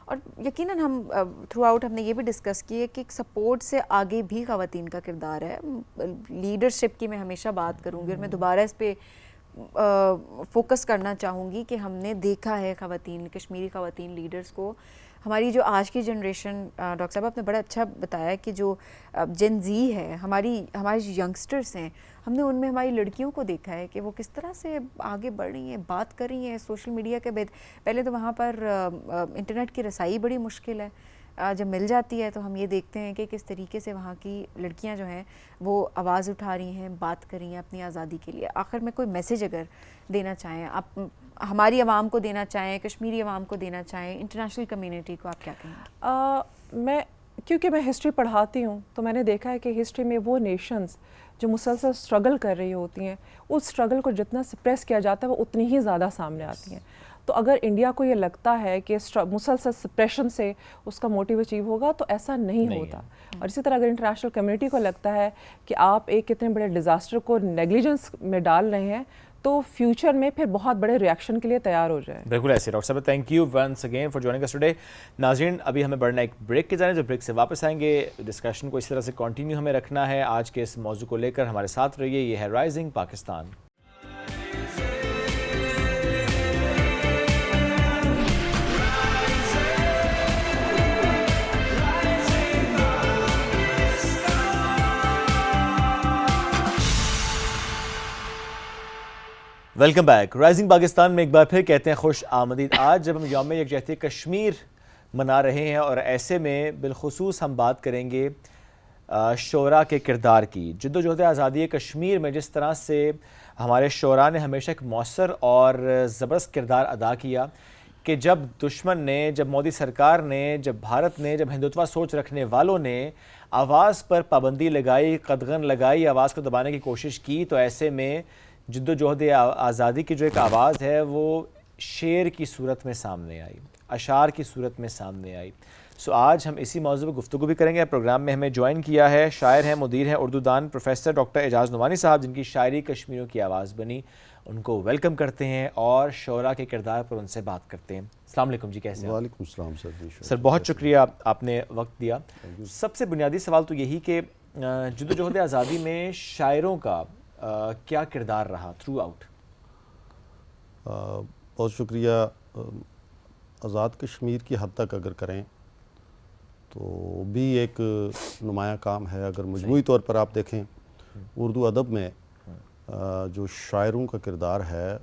اور یقیناً ہم تھرو آؤٹ ہم نے یہ بھی ڈسکس کی ہے کہ سپورٹ سے آگے بھی خواتین کا کردار ہے. لیڈرشپ کی میں ہمیشہ بات کروں گی اور میں دوبارہ اس پہ فوکس کرنا چاہوں گی کہ ہم نے دیکھا ہے خواتین, کشمیری خواتین لیڈرز کو ہماری جو آج کی جنریشن، ڈاکٹر صاحب آپ نے بڑا اچھا بتایا کہ جو جن زی ہے، ہمارے جو ینگسٹرس ہیں، ہم نے ان میں ہماری لڑکیوں کو دیکھا ہے کہ وہ کس طرح سے آگے بڑھ رہی ہیں، بات کر رہی ہیں سوشل میڈیا کے پہلے تو وہاں پر انٹرنیٹ کی رسائی بڑی مشکل ہے، جب مل جاتی ہے تو ہم یہ دیکھتے ہیں کہ کس طریقے سے وہاں کی لڑکیاں جو ہیں وہ آواز اٹھا رہی ہیں، بات کر رہی ہیں اپنی آزادی کے لیے. آخر میں کوئی میسیج اگر دینا چاہیں آپ، ہماری عوام کو دینا چاہیں، کشمیری عوام کو دینا چاہیں، انٹرنیشنل کمیونٹی کو، آپ کیا کہیں گے؟ کیونکہ میں ہسٹری پڑھاتی ہوں تو میں نے دیکھا ہے کہ ہسٹری میں وہ نیشنز جو مسلسل اسٹرگل کر رہی ہوتی ہیں، اس اسٹرگل کو جتنا سپریس کیا جاتا ہے وہ اتنی ہی زیادہ سامنے آتی ہیں. تو اگر انڈیا کو یہ لگتا ہے کہ مسلسل سپریشن سے اس کا موٹیو اچیو ہوگا تو ایسا نہیں ہوتا. اور اسی طرح اگر انٹرنیشنل کمیونٹی کو لگتا ہے کہ آپ ایک اتنے بڑے ڈیزاسٹر کو نیگلیجنس میں ڈال رہے ہیں تو فیوچر میں پھر بہت بڑے ریاکشن کے لیے تیار ہو جائے. بالکل ایسے. ڈاکٹر صاحب thank you once again for joining us today. ناظرین ابھی ہمیں بڑھنا ایک بریک کی جانب، جو بریک سے واپس آئیں گے ڈسکشن کو اس طرح سے کنٹینیو ہمیں رکھنا ہے. آج کے اس موضوع کو لے کر ہمارے ساتھ رہیے. یہ ہے rising Pakistan. Welcome back. Rising Pakistan میں ایک بار پھر کہتے ہیں خوش آمدید. آج جب ہم یوم یکجہتی کشمیر منا رہے ہیں اور ایسے میں بالخصوص ہم بات کریں گے شعراء کے کردار کی. جد و جہد آزادی کشمیر میں جس طرح سے ہمارے شعراء نے ہمیشہ ایک مؤثر اور زبردست کردار ادا کیا کہ جب دشمن نے، جب مودی سرکار نے، جب بھارت نے، جب ہندوتوا سوچ رکھنے والوں نے آواز پر پابندی لگائی، قدغن لگائی، آواز کو دبانے کی کوشش کی، تو ایسے میں جد و جہد آزادی کی جو ایک آواز ہے وہ شعر کی صورت میں سامنے آئی، اشعار کی صورت میں سامنے آئی. آج ہم اسی موضوع پر گفتگو بھی کریں گے. پروگرام میں ہمیں جوائن کیا ہے، شاعر ہیں، مدیر ہیں، اردو دان پروفیسر ڈاکٹر اعجاز نعمانی صاحب، جن کی شاعری کشمیریوں کی آواز بنی. ان کو ویلکم کرتے ہیں اور شعراء کے کردار پر ان سے بات کرتے ہیں. السلام علیکم جی، کیسے ہیں؟ وعلیکم السلام سر. سر بہت شکریہ آپ نے وقت دیا. سب سے بنیادی سوال تو یہی کہ جد و جہد آزادی میں شاعروں کا کیا کردار رہا تھرو آؤٹ؟ بہت شکریہ. آزاد کشمیر کی حد تک اگر کریں تو بھی ایک نمایاں کام ہے. اگر مجموعی طور پر آپ دیکھیں اردو ادب میں جو شاعروں کا کردار ہے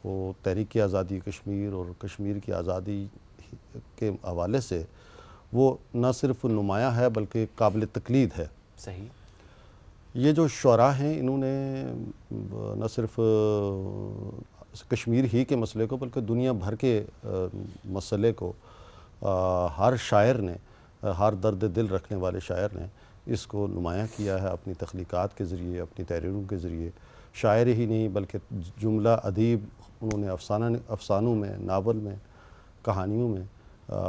وہ تحریک آزادی کشمیر اور کشمیر کی آزادی کے حوالے سے وہ نہ صرف نمایاں ہے بلکہ قابل تقلید ہے. صحیح. یہ جو شعراء ہیں انہوں نے نہ صرف کشمیر ہی کے مسئلے کو بلکہ دنیا بھر کے مسئلے کو ہر شاعر نے، ہر درد دل رکھنے والے شاعر نے اس کو نمایاں کیا ہے اپنی تخلیقات کے ذریعے، اپنی تحریروں کے ذریعے. شاعر ہی نہیں بلکہ جملہ ادیب انہوں نے افسانوں میں، ناول میں، کہانیوں میں،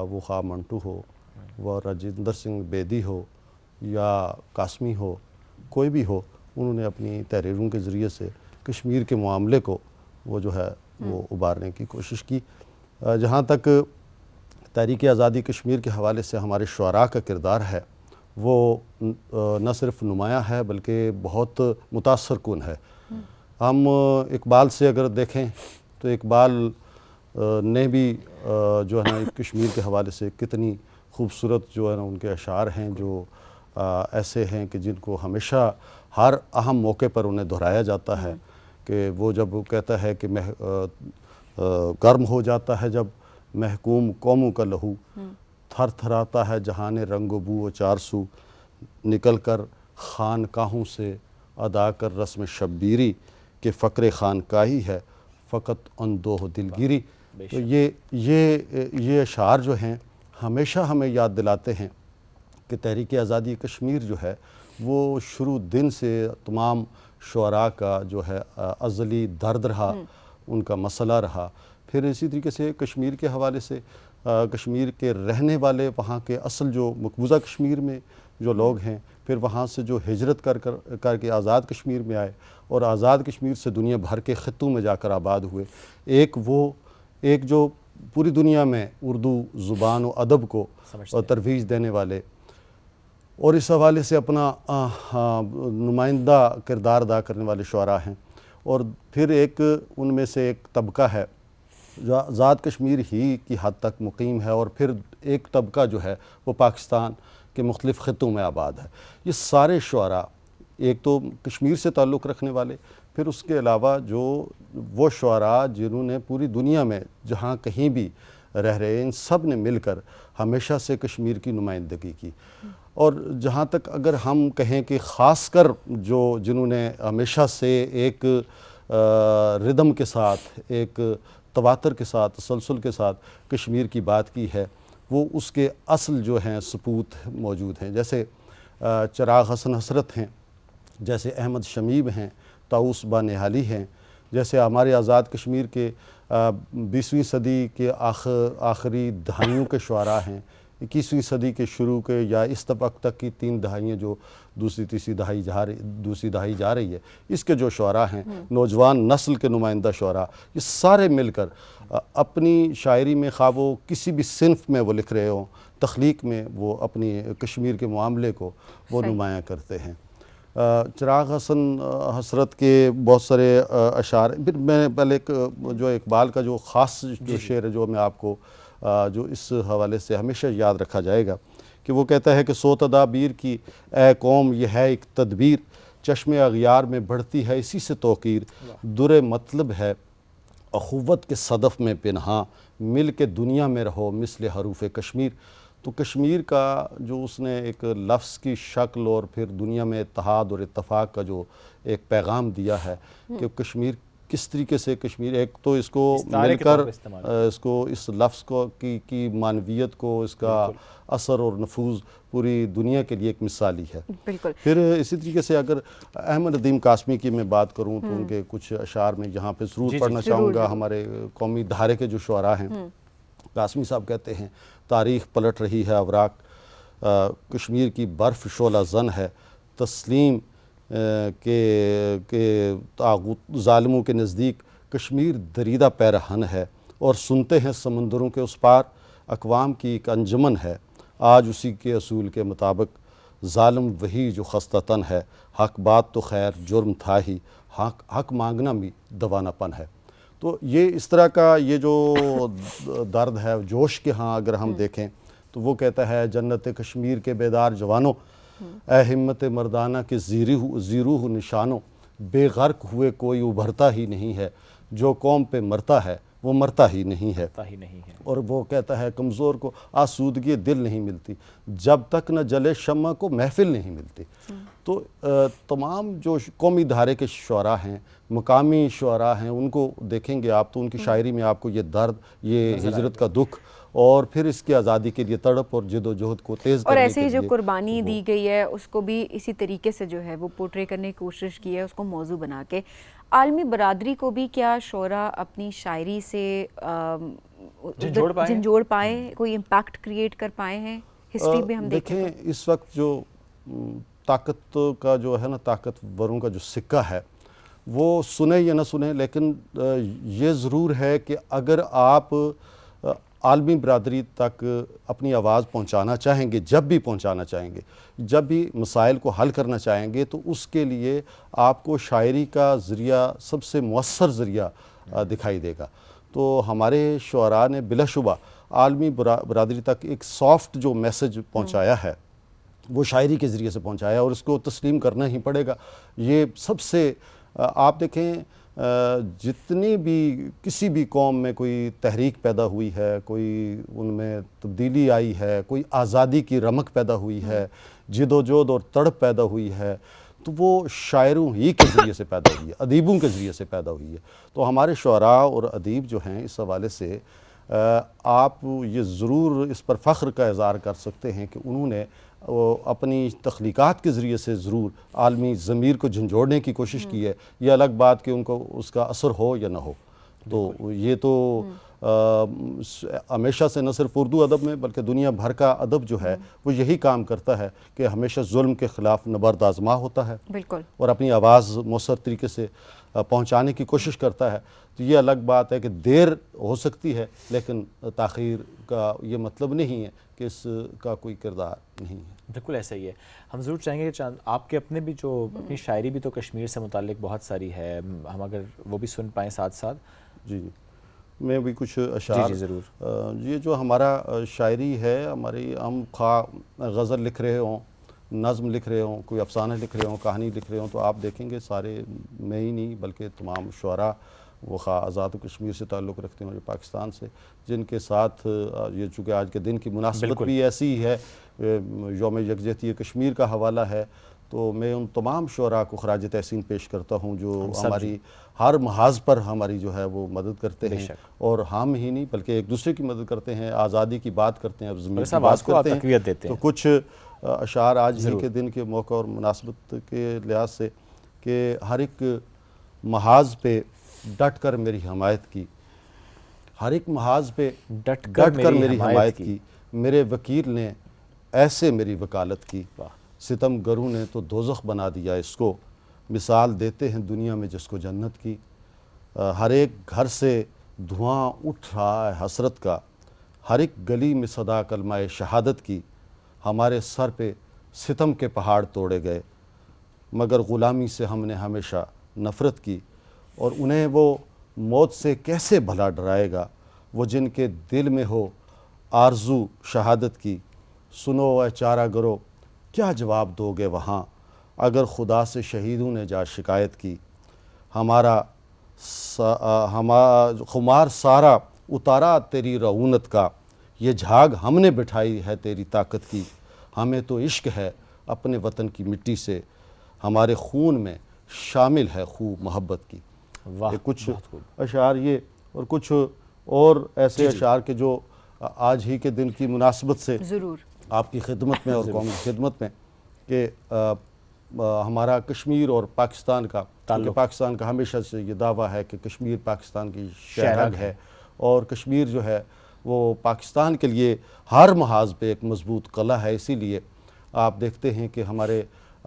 وہ خواہ منٹو ہو، وہ راجندر سنگھ بیدی ہو یا قاسمی ہو، کوئی بھی ہو، انہوں نے اپنی تحریروں کے ذریعے سے کشمیر کے معاملے کو وہ جو ہے وہ ابارنے کی کوشش کی. جہاں تک تحریک آزادی کشمیر کے حوالے سے ہمارے شعراء کا کردار ہے وہ نہ صرف نمایاں ہے بلکہ بہت متاثر کن ہے. ہم اقبال سے اگر دیکھیں تو اقبال نے بھی جو ہے نا کشمیر کے حوالے سے کتنی خوبصورت جو ہے نا ان کے اشعار ہیں جو ایسے ہیں کہ جن کو ہمیشہ ہر اہم موقع پر انہیں دہرایا جاتا ہے کہ وہ جب وہ کہتا ہے کہ گرم ہو جاتا ہے جب محکوم قوموں کا لہو، تھر تھراتا ہے جہان رنگ و بو و چار سو، نکل کر خانقاہوں سے ادا کر رسم شبیری کہ فقر خانقاہی ہے فقط اندوہ دلگیری. تو یہ اشعار جو ہیں ہمیشہ ہمیں یاد دلاتے ہیں کہ تحریک آزادی کشمیر جو ہے وہ شروع دن سے تمام شعراء کا جو ہے ازلی درد رہا، ان کا مسئلہ رہا. پھر اسی طریقے سے کشمیر کے حوالے سے کشمیر کے رہنے والے، وہاں کے اصل جو مقبوضہ کشمیر میں جو لوگ ہیں، پھر وہاں سے جو ہجرت کر کے آزاد کشمیر میں آئے اور آزاد کشمیر سے دنیا بھر کے خطوں میں جا کر آباد ہوئے. ایک جو پوری دنیا میں اردو زبان و ادب کو ترویج دینے والے اور اس حوالے سے اپنا نمائندہ کردار ادا کرنے والے شعراء ہیں. اور پھر ایک ان میں سے ایک طبقہ ہے ذات کشمیر ہی کی حد تک مقیم ہے، اور پھر ایک طبقہ جو ہے وہ پاکستان کے مختلف خطوں میں آباد ہے۔ یہ سارے شعراء ایک تو کشمیر سے تعلق رکھنے والے، پھر اس کے علاوہ جو وہ شعراء جنہوں نے پوری دنیا میں جہاں کہیں بھی رہ رہے ہیں، ان سب نے مل کر ہمیشہ سے کشمیر کی نمائندگی کی۔ اور جہاں تک اگر ہم کہیں کہ خاص کر جنہوں نے ہمیشہ سے ایک ردم کے ساتھ، ایک تواتر کے ساتھ، تسلسل کے ساتھ کشمیر کی بات کی ہے، وہ اس کے اصل جو ہیں ثبوت موجود ہیں، جیسے چراغ حسن حسرت ہیں، جیسے احمد شمیب ہیں، طاؤس بانہالی ہیں، جیسے ہمارے آزاد کشمیر کے 20ویں صدی کے آخری دہائیوں کے شعراء ہیں، 21ویں صدی کے شروع کے یا اس طبق تک کی 3 دہائیاں جو دوسری دہائی جا رہی ہے، اس کے جو شعراء ہیں، نوجوان نسل کے نمائندہ شعراء، یہ سارے مل کر اپنی شاعری میں خواہ وہ کسی بھی صنف میں وہ لکھ رہے ہوں، تخلیق میں وہ اپنی کشمیر کے معاملے کو وہ نمایاں کرتے ہیں۔ چراغ حسن حسرت کے بہت سارے اشعار، پھر میں پہلے جو اقبال کا جو خاص جو شعر ہے جو میں آپ کو جو اس حوالے سے ہمیشہ یاد رکھا جائے گا، کہ وہ کہتا ہے کہ سو تدابیر کی اے قوم یہ ہے ایک تدبیر، چشم اغیار میں بڑھتی ہے اسی سے توقیر، در مطلب ہے اخوت کے صدف میں پنہاں، مل کے دنیا میں رہو مثل حروف کشمیر۔ تو کشمیر کا جو اس نے ایک لفظ کی شکل اور پھر دنیا میں اتحاد اور اتفاق کا جو ایک پیغام دیا ہے کہ کشمیر کس طریقے سے کشمیر ایک تو اس کو مل کر اس کو اس لفظ کو کی معنویت کو، اس کا اثر اور نفوذ پوری دنیا کے لیے ایک مثالی ہے۔ بالکل۔ پھر اسی طریقے سے اگر احمد ندیم قاسمی کی میں بات کروں تو ان کے کچھ اشعار میں یہاں پہ ضرور پڑھنا چاہوں گا، ہمارے قومی دھارے کے جو شعراء ہیں، قاسمی صاحب کہتے ہیں تاریخ پلٹ رہی ہے اوراق، کشمیر کی برف شعلہ زن ہے، تسلیم کہ طاغوت ظالموں کے نزدیک کشمیر دریدہ پیرہن ہے، اور سنتے ہیں سمندروں کے اس پار اقوام کی ایک انجمن ہے، آج اسی کے اصول کے مطابق ظالم وہی جو خستہ تن ہے، حق بات تو خیر جرم تھا ہی، حق مانگنا بھی دوانہ پن ہے۔ تو یہ اس طرح کا یہ جو درد ہے جوش کے ہاں اگر ہم دیکھیں تو وہ کہتا ہے جنت کشمیر کے بیدار جوانوں، اے ہمت مردانہ کے زیروح نشانوں، بے غرق ہوئے کوئی ابھرتا ہی نہیں ہے، جو قوم پہ مرتا ہے وہ مرتا ہی نہیں ہے۔ اور وہ کہتا ہے کمزور کو آسودگی دل نہیں ملتی، جب تک نہ جلے شمع کو محفل نہیں ملتی۔ تو تمام جو قومی دھارے کے شعراء ہیں، مقامی شعراء ہیں، ان کو دیکھیں گے آپ تو ان کی شاعری میں آپ کو یہ درد، یہ ہجرت کا دکھ، اور پھر اس کی آزادی کے لیے تڑپ اور جد و جہد کو تیز کرنے کے لیے، اور ایسے ہی جو قربانی دی گئی ہے اس کو بھی اسی طریقے سے جو ہے وہ پورٹری کرنے کی کوشش کی ہے، اس کو موضوع بنا کے۔ عالمی برادری کو بھی کیا شعراء اپنی شاعری سے جھنجھوڑ پائے، کوئی امپیکٹ کریٹ کر پائے ہیں؟ ہسٹری بھی ہم دیکھیں اس وقت جو طاقت کا جو ہے نا، طاقتوروں کا جو سکہ ہے، وہ سنیں یا نہ سنیں، لیکن یہ ضرور ہے کہ اگر آپ عالمی برادری تک اپنی آواز پہنچانا چاہیں گے، جب بھی پہنچانا چاہیں گے، جب بھی مسائل کو حل کرنا چاہیں گے، تو اس کے لیے آپ کو شاعری کا ذریعہ سب سے مؤثر ذریعہ دکھائی دے گا۔ تو ہمارے شعراء نے بلا شبہ عالمی برادری تک ایک سافٹ جو میسج پہنچایا ہے وہ شاعری کے ذریعے سے پہنچایا، اور اس کو تسلیم کرنا ہی پڑے گا۔ یہ سب سے آپ دیکھیں جتنی بھی کسی بھی قوم میں کوئی تحریک پیدا ہوئی ہے، کوئی ان میں تبدیلی آئی ہے، کوئی آزادی کی رمق پیدا ہوئی ہے، جد و جہد اور تڑپ پیدا ہوئی ہے، تو وہ شاعروں ہی کے ذریعے سے پیدا ہوئی ہے، ادیبوں کے ذریعے سے پیدا ہوئی ہے۔ تو ہمارے شعراء اور ادیب جو ہیں اس حوالے سے آپ یہ ضرور اس پر فخر کا اظہار کر سکتے ہیں کہ انہوں نے اپنی تخلیقات کے ذریعے سے ضرور عالمی ضمیر کو جھنجھوڑنے کی کوشش کی ہے۔ یہ الگ بات کہ ان کو اس کا اثر ہو یا نہ ہو، تو یہ تو ہمیشہ سے نہ صرف اردو ادب میں بلکہ دنیا بھر کا ادب جو ہے وہ یہی کام کرتا ہے کہ ہمیشہ ظلم کے خلاف نبرد آزما ہوتا ہے، بالکل، اور اپنی آواز مؤثر طریقے سے پہنچانے کی کوشش کرتا ہے۔ تو یہ الگ بات ہے کہ دیر ہو سکتی ہے، لیکن تاخیر کا یہ مطلب نہیں ہے کہ اس کا کوئی کردار نہیں ہے۔ بالکل ایسا ہی ہے۔ ہم ضرور چاہیں گے کہ آپ کے اپنے بھی جو اپنی شاعری بھی تو کشمیر سے متعلق بہت ساری ہے، ہم اگر وہ بھی سن پائیں ساتھ ساتھ۔ جی، میں بھی کچھ اشعار جی ضرور. یہ جو ہمارا شاعری ہے، ہماری ہم خواہ غزل لکھ رہے ہوں، نظم لکھ رہے ہوں، کوئی افسانہ لکھ رہے ہوں، کہانی لکھ رہے ہوں، تو آپ دیکھیں گے سارے میں ہی نہیں بلکہ تمام شعراء وہ خواہ آزاد کشمیر سے تعلق رکھتے ہیں جو پاکستان سے، جن کے ساتھ یہ چونکہ آج کے دن کی مناسبت بھی ایسی ہی ہے، یوم یکجہتی کشمیر کا حوالہ ہے، تو میں ان تمام شعراء کو خراج تحسین پیش کرتا ہوں جو ہماری ہر محاذ پر ہماری جو ہے وہ مدد کرتے ہیں، اور ہم ہی نہیں بلکہ ایک دوسرے کی مدد کرتے ہیں، آزادی کی بات کرتے ہیں، ضمیر کی بات کرتے ہیں. تو کچھ اشعار آج ہی کے دن کے موقع اور مناسبت کے لحاظ سے کہ ہر ایک محاذ پہ ڈٹ کر میری حمایت کی، ہر ایک محاذ پہ ڈٹ کر میری حمایت کی، میرے وکیل نے ایسے میری وکالت کی، ستم گروں نے تو دوزخ بنا دیا اس کو، مثال دیتے ہیں دنیا میں جس کو جنت کی. ہر ایک گھر سے دھواں اٹھ رہا ہے حسرت کا، ہر ایک گلی میں صدا کلمہ شہادت کی، ہمارے سر پہ ستم کے پہاڑ توڑے گئے، مگر غلامی سے ہم نے ہمیشہ نفرت کی، اور انہیں وہ موت سے کیسے بھلا ڈرائے گا وہ جن کے دل میں ہو آرزو شہادت کی. سنو اے چارہ گرو کیا جواب دو گے وہاں اگر خدا سے شہیدوں نے جا شکایت کی. ہمارا خمار سارا اتارا تیری رعونت کا، یہ جھاگ ہم نے بٹھائی ہے تیری طاقت کی. ہمیں تو عشق ہے اپنے وطن کی مٹی سے، ہمارے خون میں شامل ہے خوب محبت کی. یہ کچھ اشعار یہ، اور کچھ اور ایسے اشعار کے جو آج ہی کے دن کی مناسبت سے ضرور آپ کی خدمت میں اور قوم کی خدمت میں، کہ ہمارا کشمیر اور پاکستان کا، کیونکہ پاکستان کا ہمیشہ سے یہ دعویٰ ہے کہ کشمیر پاکستان کی شہرگ ہے، اور کشمیر جو ہے وہ پاکستان کے لیے ہر محاذ پہ ایک مضبوط قلعہ ہے. اسی لیے آپ دیکھتے ہیں کہ ہمارے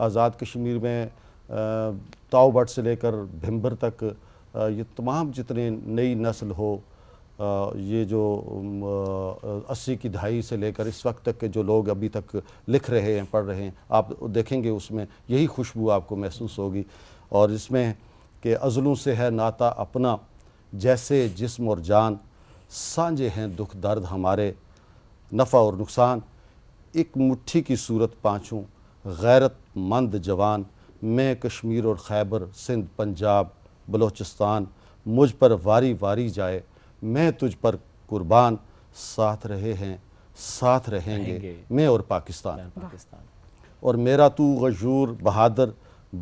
آزاد کشمیر میں تاؤ بٹ سے لے کر بھمبر تک یہ تمام جتنے نئی نسل ہو، یہ جو 80 کی دہائی سے لے کر اس وقت تک کے جو لوگ ابھی تک لکھ رہے ہیں، پڑھ رہے ہیں، آپ دیکھیں گے اس میں یہی خوشبو آپ کو محسوس ہوگی. اور اس میں کہ ازلوں سے ہے ناتا اپنا، جیسے جسم اور جان، سانجے ہیں دکھ درد ہمارے، نفع اور نقصان، ایک مٹھی کی صورت پانچوں، غیرت مند جوان، میں کشمیر اور خیبر سندھ پنجاب بلوچستان، مجھ پر واری واری جائے میں تجھ پر قربان، ساتھ رہے ہیں ساتھ رہیں گے میں اور پاکستان. اور میرا تو غیور بہادر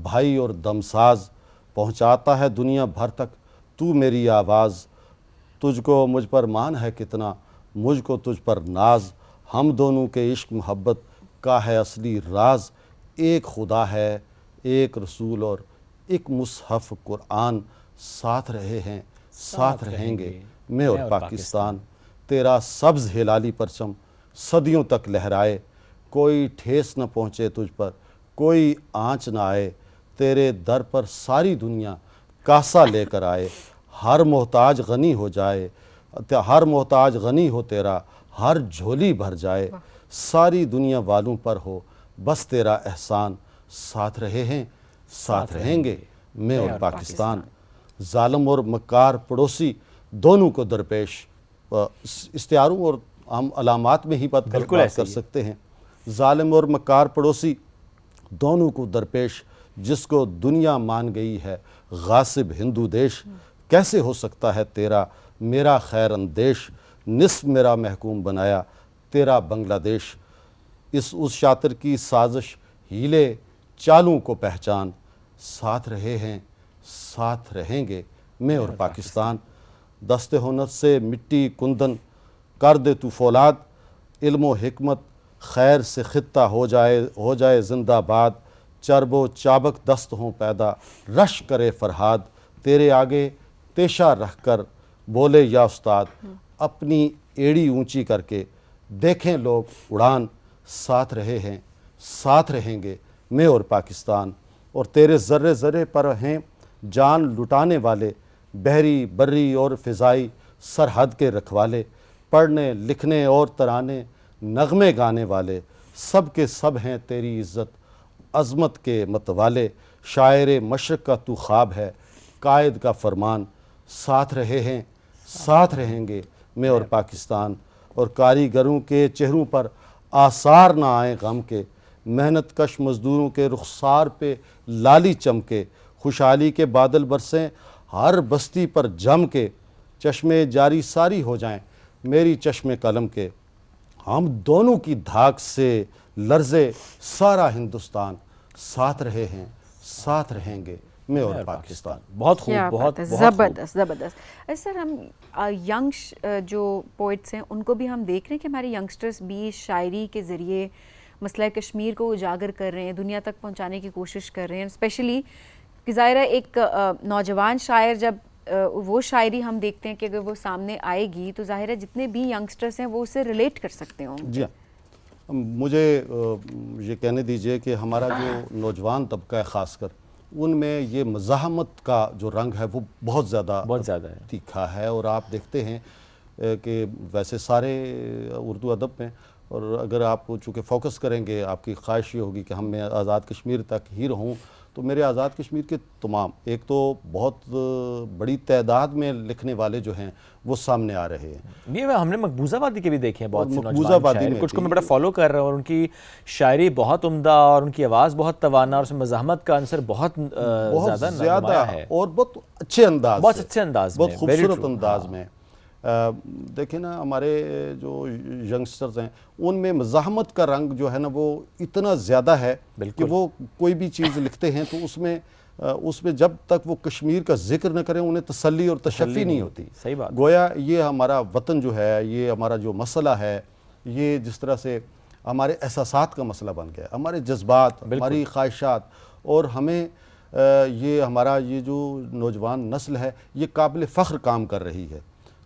بھائی اور دمساز، پہنچاتا ہے دنیا بھر تک تو میری آواز. تجھ کو مجھ پر مان ہے کتنا، مجھ کو تجھ پر ناز، ہم دونوں کے عشق محبت کا ہے اصلی راز. ایک خدا ہے ایک رسول اور ایک مصحف قرآن، ساتھ رہے ہیں ساتھ رہیں گے میں اور پاکستان. تیرا سبز ہلالی پرچم صدیوں تک لہرائے، کوئی ٹھیس نہ پہنچے تجھ پر، کوئی آنچ نہ آئے. تیرے در پر ساری دنیا کاسا لے کر آئے، ہر محتاج غنی ہو جائے، ہر محتاج غنی ہو تیرا، ہر جھولی بھر جائے. ساری دنیا والوں پر ہو بس تیرا احسان، ساتھ رہے ہیں ساتھ رہیں گے میں اور پاکستان. ظالم اور مکار پڑوسی دونوں کو درپیش، استعاروں اور ہم علامات میں ہی بات کر سکتے ہیں. ظالم اور مکار پڑوسی دونوں کو درپیش، جس کو دنیا مان گئی ہے غاصب ہندو دیش. کیسے ہو سکتا ہے تیرا میرا خیر اندیش، نصف میرا محکوم بنایا تیرا بنگلہ دیش. اس شاطر کی سازش ہیلے چالوں کو پہچان، ساتھ رہے ہیں ساتھ رہیں گے میں اور پاکستان. دست ہنر سے مٹی کندن کر دے تو فولاد، علم و حکمت خیر سے خطہ ہو جائے زندہ باد. چرب و چابک دست ہوں پیدا رش کرے فرہاد، تیرے آگے تیشہ رکھ کر بولے یا استاد. اپنی ایڑی اونچی کر کے دیکھیں لوگ اڑان، ساتھ رہے ہیں ساتھ رہیں گے میں اور پاکستان. اور تیرے ذرے ذرے پر ہیں جان لٹانے والے، بحری بری اور فضائی سرحد کے رکھوالے. پڑھنے لکھنے اور ترانے نغمے گانے والے، سب کے سب ہیں تیری عزت عظمت کے متوالے. شاعر مشرق کا تو خواب ہے قائد کا فرمان، ساتھ رہے ہیں ساتھ رہیں گے میں اور پاکستان، اور کاریگروں کے چہروں پر آثار نہ آئیں غم کے، محنت کش مزدوروں کے رخسار پہ لالی چمکے، خوشحالی کے بادل برسیں ہر بستی پر جم کے، چشمے جاری ساری ہو جائیں میری چشم قلم کے، ہم دونوں کی دھاک سے لرزے سارا ہندوستان، ساتھ رہے ہیں ساتھ رہیں گے میں اور پاکستان۔ بہت خوب، کیا بہت بات ہے، بہت زبردست زبردست۔ سر ہم ینگ جو پوئٹس ہیں ان کو بھی ہم دیکھ رہے ہیں کہ ہمارے ینگسٹرز بھی شاعری کے ذریعے مسئلہ کشمیر کو اجاگر کر رہے ہیں، دنیا تک پہنچانے کی کوشش کر رہے ہیں، اسپیشلی کہ ظاہر ہے ایک نوجوان شاعر جب وہ شاعری ہم دیکھتے ہیں کہ اگر وہ سامنے آئے گی تو ظاہر ہے جتنے بھی ینگسٹرز ہیں وہ اسے ریلیٹ کر سکتے ہوں۔ جی ہاں، مجھے یہ کہنے دیجئے کہ ہمارا جو نوجوان طبقہ ہے خاص کر، ان میں یہ مزاحمت کا جو رنگ ہے وہ بہت زیادہ ہے۔ تیکھا ہے، اور آپ دیکھتے ہیں کہ ویسے سارے اردو ادب میں، اور اگر آپ چونکہ فوکس کریں گے، آپ کی خواہش یہ ہوگی کہ ہم میں آزاد کشمیر تک ہی رہوں، تو میرے آزاد کشمیر کے تمام، ایک تو بہت بڑی تعداد میں لکھنے والے جو ہیں وہ سامنے آ رہے ہیں۔ یہ ہم نے مقبوضہ وادی کے بھی دیکھے ہیں بہت سے مقبوضہ نوجوان وادی شاعر، میں کچھ کو بھی میں بڑا فالو کر رہا ہوں، اور ان کی شاعری بہت عمدہ اور ان کی آواز بہت توانا، اور اس میں مزاحمت کا عنصر بہت زیادہ نمایاں ہے، اور بہت اچھے انداز بہت سے، اچھے انداز میں، بہت خوبصورت انداز میں۔ دیکھیں نا، ہمارے جو ینگسٹرز ہیں ان میں مزاحمت کا رنگ جو ہے نا وہ اتنا زیادہ ہے کہ وہ کوئی بھی چیز لکھتے ہیں تو اس میں جب تک وہ کشمیر کا ذکر نہ کریں انہیں تسلی اور تشفی نہیں ہوتی۔ صحیح بات۔ گویا یہ ہمارا وطن جو ہے، یہ ہمارا جو مسئلہ ہے، یہ جس طرح سے ہمارے احساسات کا مسئلہ بن گیا، ہمارے جذبات، ہماری خواہشات، اور ہمیں یہ ہمارا یہ جو نوجوان نسل ہے یہ قابل فخر کام کر رہی ہے۔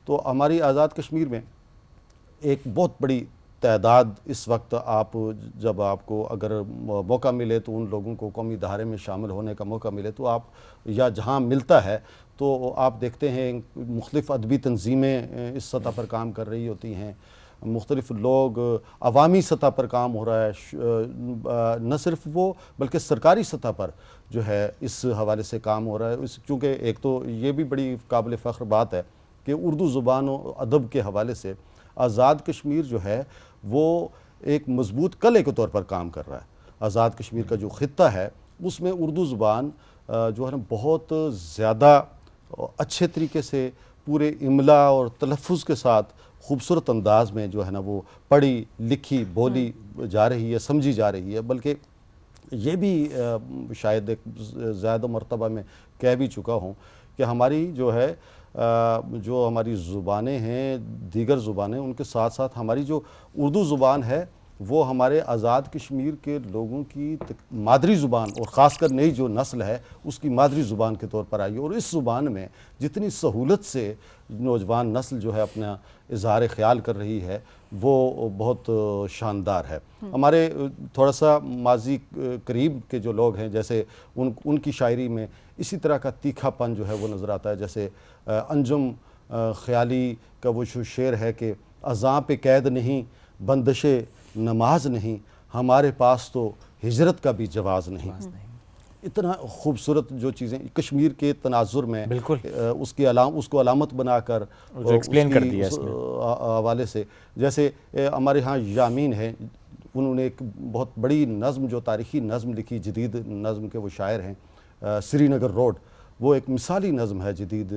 تو ہماری آزاد کشمیر میں ایک بہت بڑی تعداد اس وقت، جب آپ کو اگر موقع ملے تو ان لوگوں کو قومی دھارے میں شامل ہونے کا موقع ملے تو آپ، یا جہاں ملتا ہے تو آپ دیکھتے ہیں مختلف ادبی تنظیمیں اس سطح پر کام کر رہی ہوتی ہیں، مختلف لوگ، عوامی سطح پر کام ہو رہا ہے، نہ صرف وہ بلکہ سرکاری سطح پر جو ہے اس حوالے سے کام ہو رہا ہے۔ چونکہ ایک تو یہ بھی بڑی قابل فخر بات ہے کہ اردو زبان و ادب کے حوالے سے آزاد کشمیر جو ہے وہ ایک مضبوط قلعے کے طور پر کام کر رہا ہے۔ آزاد کشمیر کا جو خطہ ہے اس میں اردو زبان جو ہے نا بہت زیادہ اچھے طریقے سے پورے املا اور تلفظ کے ساتھ خوبصورت انداز میں جو ہے نا وہ پڑھی لکھی بولی جا رہی ہے، سمجھی جا رہی ہے۔ بلکہ یہ بھی شاید ایک زیادہ مرتبہ میں کہہ بھی چکا ہوں کہ ہماری جو ہے جو ہماری زبانیں ہیں، دیگر زبانیں، ان کے ساتھ ساتھ ہماری جو اردو زبان ہے وہ ہمارے آزاد کشمیر کے لوگوں کی مادری زبان، اور خاص کر نئی جو نسل ہے اس کی مادری زبان کے طور پر آئی ہے، اور اس زبان میں جتنی سہولت سے نوجوان نسل جو ہے اپنا اظہار خیال کر رہی ہے وہ بہت شاندار ہے۔ ہمارے تھوڑا سا ماضی قریب کے جو لوگ ہیں، جیسے ان کی شاعری میں اسی طرح کا تیکھا پن جو ہے وہ نظر آتا ہے، جیسے انجم خیالی کا وہ شعر ہے کہ اذاں پہ قید نہیں، بندش نماز نہیں، ہمارے پاس تو ہجرت کا بھی جواز نہیں۔ اتنا خوبصورت جو چیزیں کشمیر کے تناظر میں اس کو علامت بنا کر ایکسپلین کر دیا اس حوالے سے، جیسے ہمارے ہاں یامین ہیں، انہوں نے ایک بہت بڑی نظم، جو تاریخی نظم لکھی، جدید نظم کے وہ شاعر ہیں، سری نگر روڈ، وہ ایک مثالی نظم ہے جدید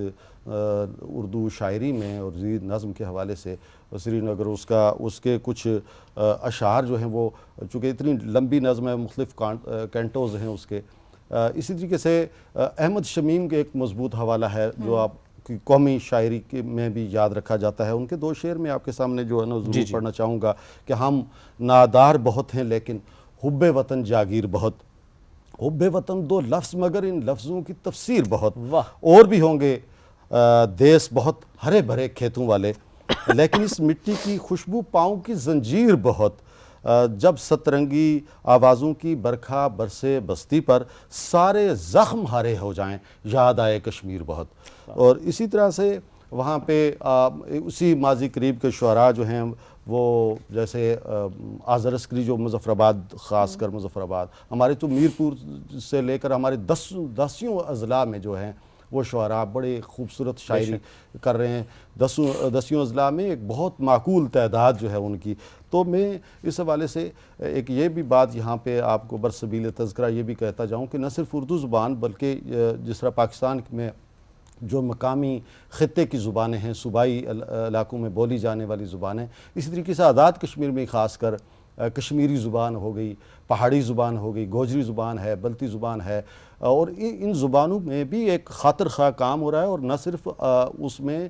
اردو شاعری میں اور جدید نظم کے حوالے سے۔ سری نگر اس کے کچھ اشعار جو ہیں وہ، چونکہ اتنی لمبی نظم ہے، مختلف کینٹوز ہیں اس کے۔ اسی طریقے سے احمد شمیم کے ایک مضبوط حوالہ ہے جو آپ کی قومی شاعری میں بھی یاد رکھا جاتا ہے۔ ان کے دو شعر میں آپ کے سامنے جو ہے نا ضرور پڑھنا چاہوں گا کہ ہم نادار بہت ہیں لیکن حب وطن جاگیر بہت، حب وطن دو لفظ مگر ان لفظوں کی تفسیر بہت، اور بھی ہوں گے دیس بہت ہرے بھرے کھیتوں والے، لیکن اس مٹی کی خوشبو پاؤں کی زنجیر بہت، جب سترنگی آوازوں کی برکھا برسے بستی پر سارے زخم ہارے ہو جائیں یاد آئے کشمیر بہت۔ اور اسی طرح سے وہاں پہ اسی ماضی قریب کے شعراء جو ہیں وہ، جیسے آذر عسکری جو مظفر آباد، خاص کر مظفر آباد، ہمارے تو میرپور سے لے کر ہمارے دسیوں اضلاع میں جو ہیں وہ شعراء بڑے خوبصورت شاعری کر رہے ہیں، دسیوں اضلاع میں ایک بہت معقول تعداد جو ہے ان کی. تو میں اس حوالے سے ایک یہ بھی بات یہاں پہ آپ کو برسبیل تذکرہ یہ بھی کہتا جاؤں کہ نہ صرف اردو زبان بلکہ جس طرح پاکستان میں جو مقامی خطے کی زبانیں ہیں، صوبائی علاقوں میں بولی جانے والی زبانیں، اسی طریقے سے آزاد کشمیر میں خاص کر کشمیری زبان ہو گئی، پہاڑی زبان ہو گئی، گوجری زبان ہے، بلتی زبان ہے، اور ان زبانوں میں بھی ایک خاطر خواہ کام ہو رہا ہے. اور نہ صرف اس میں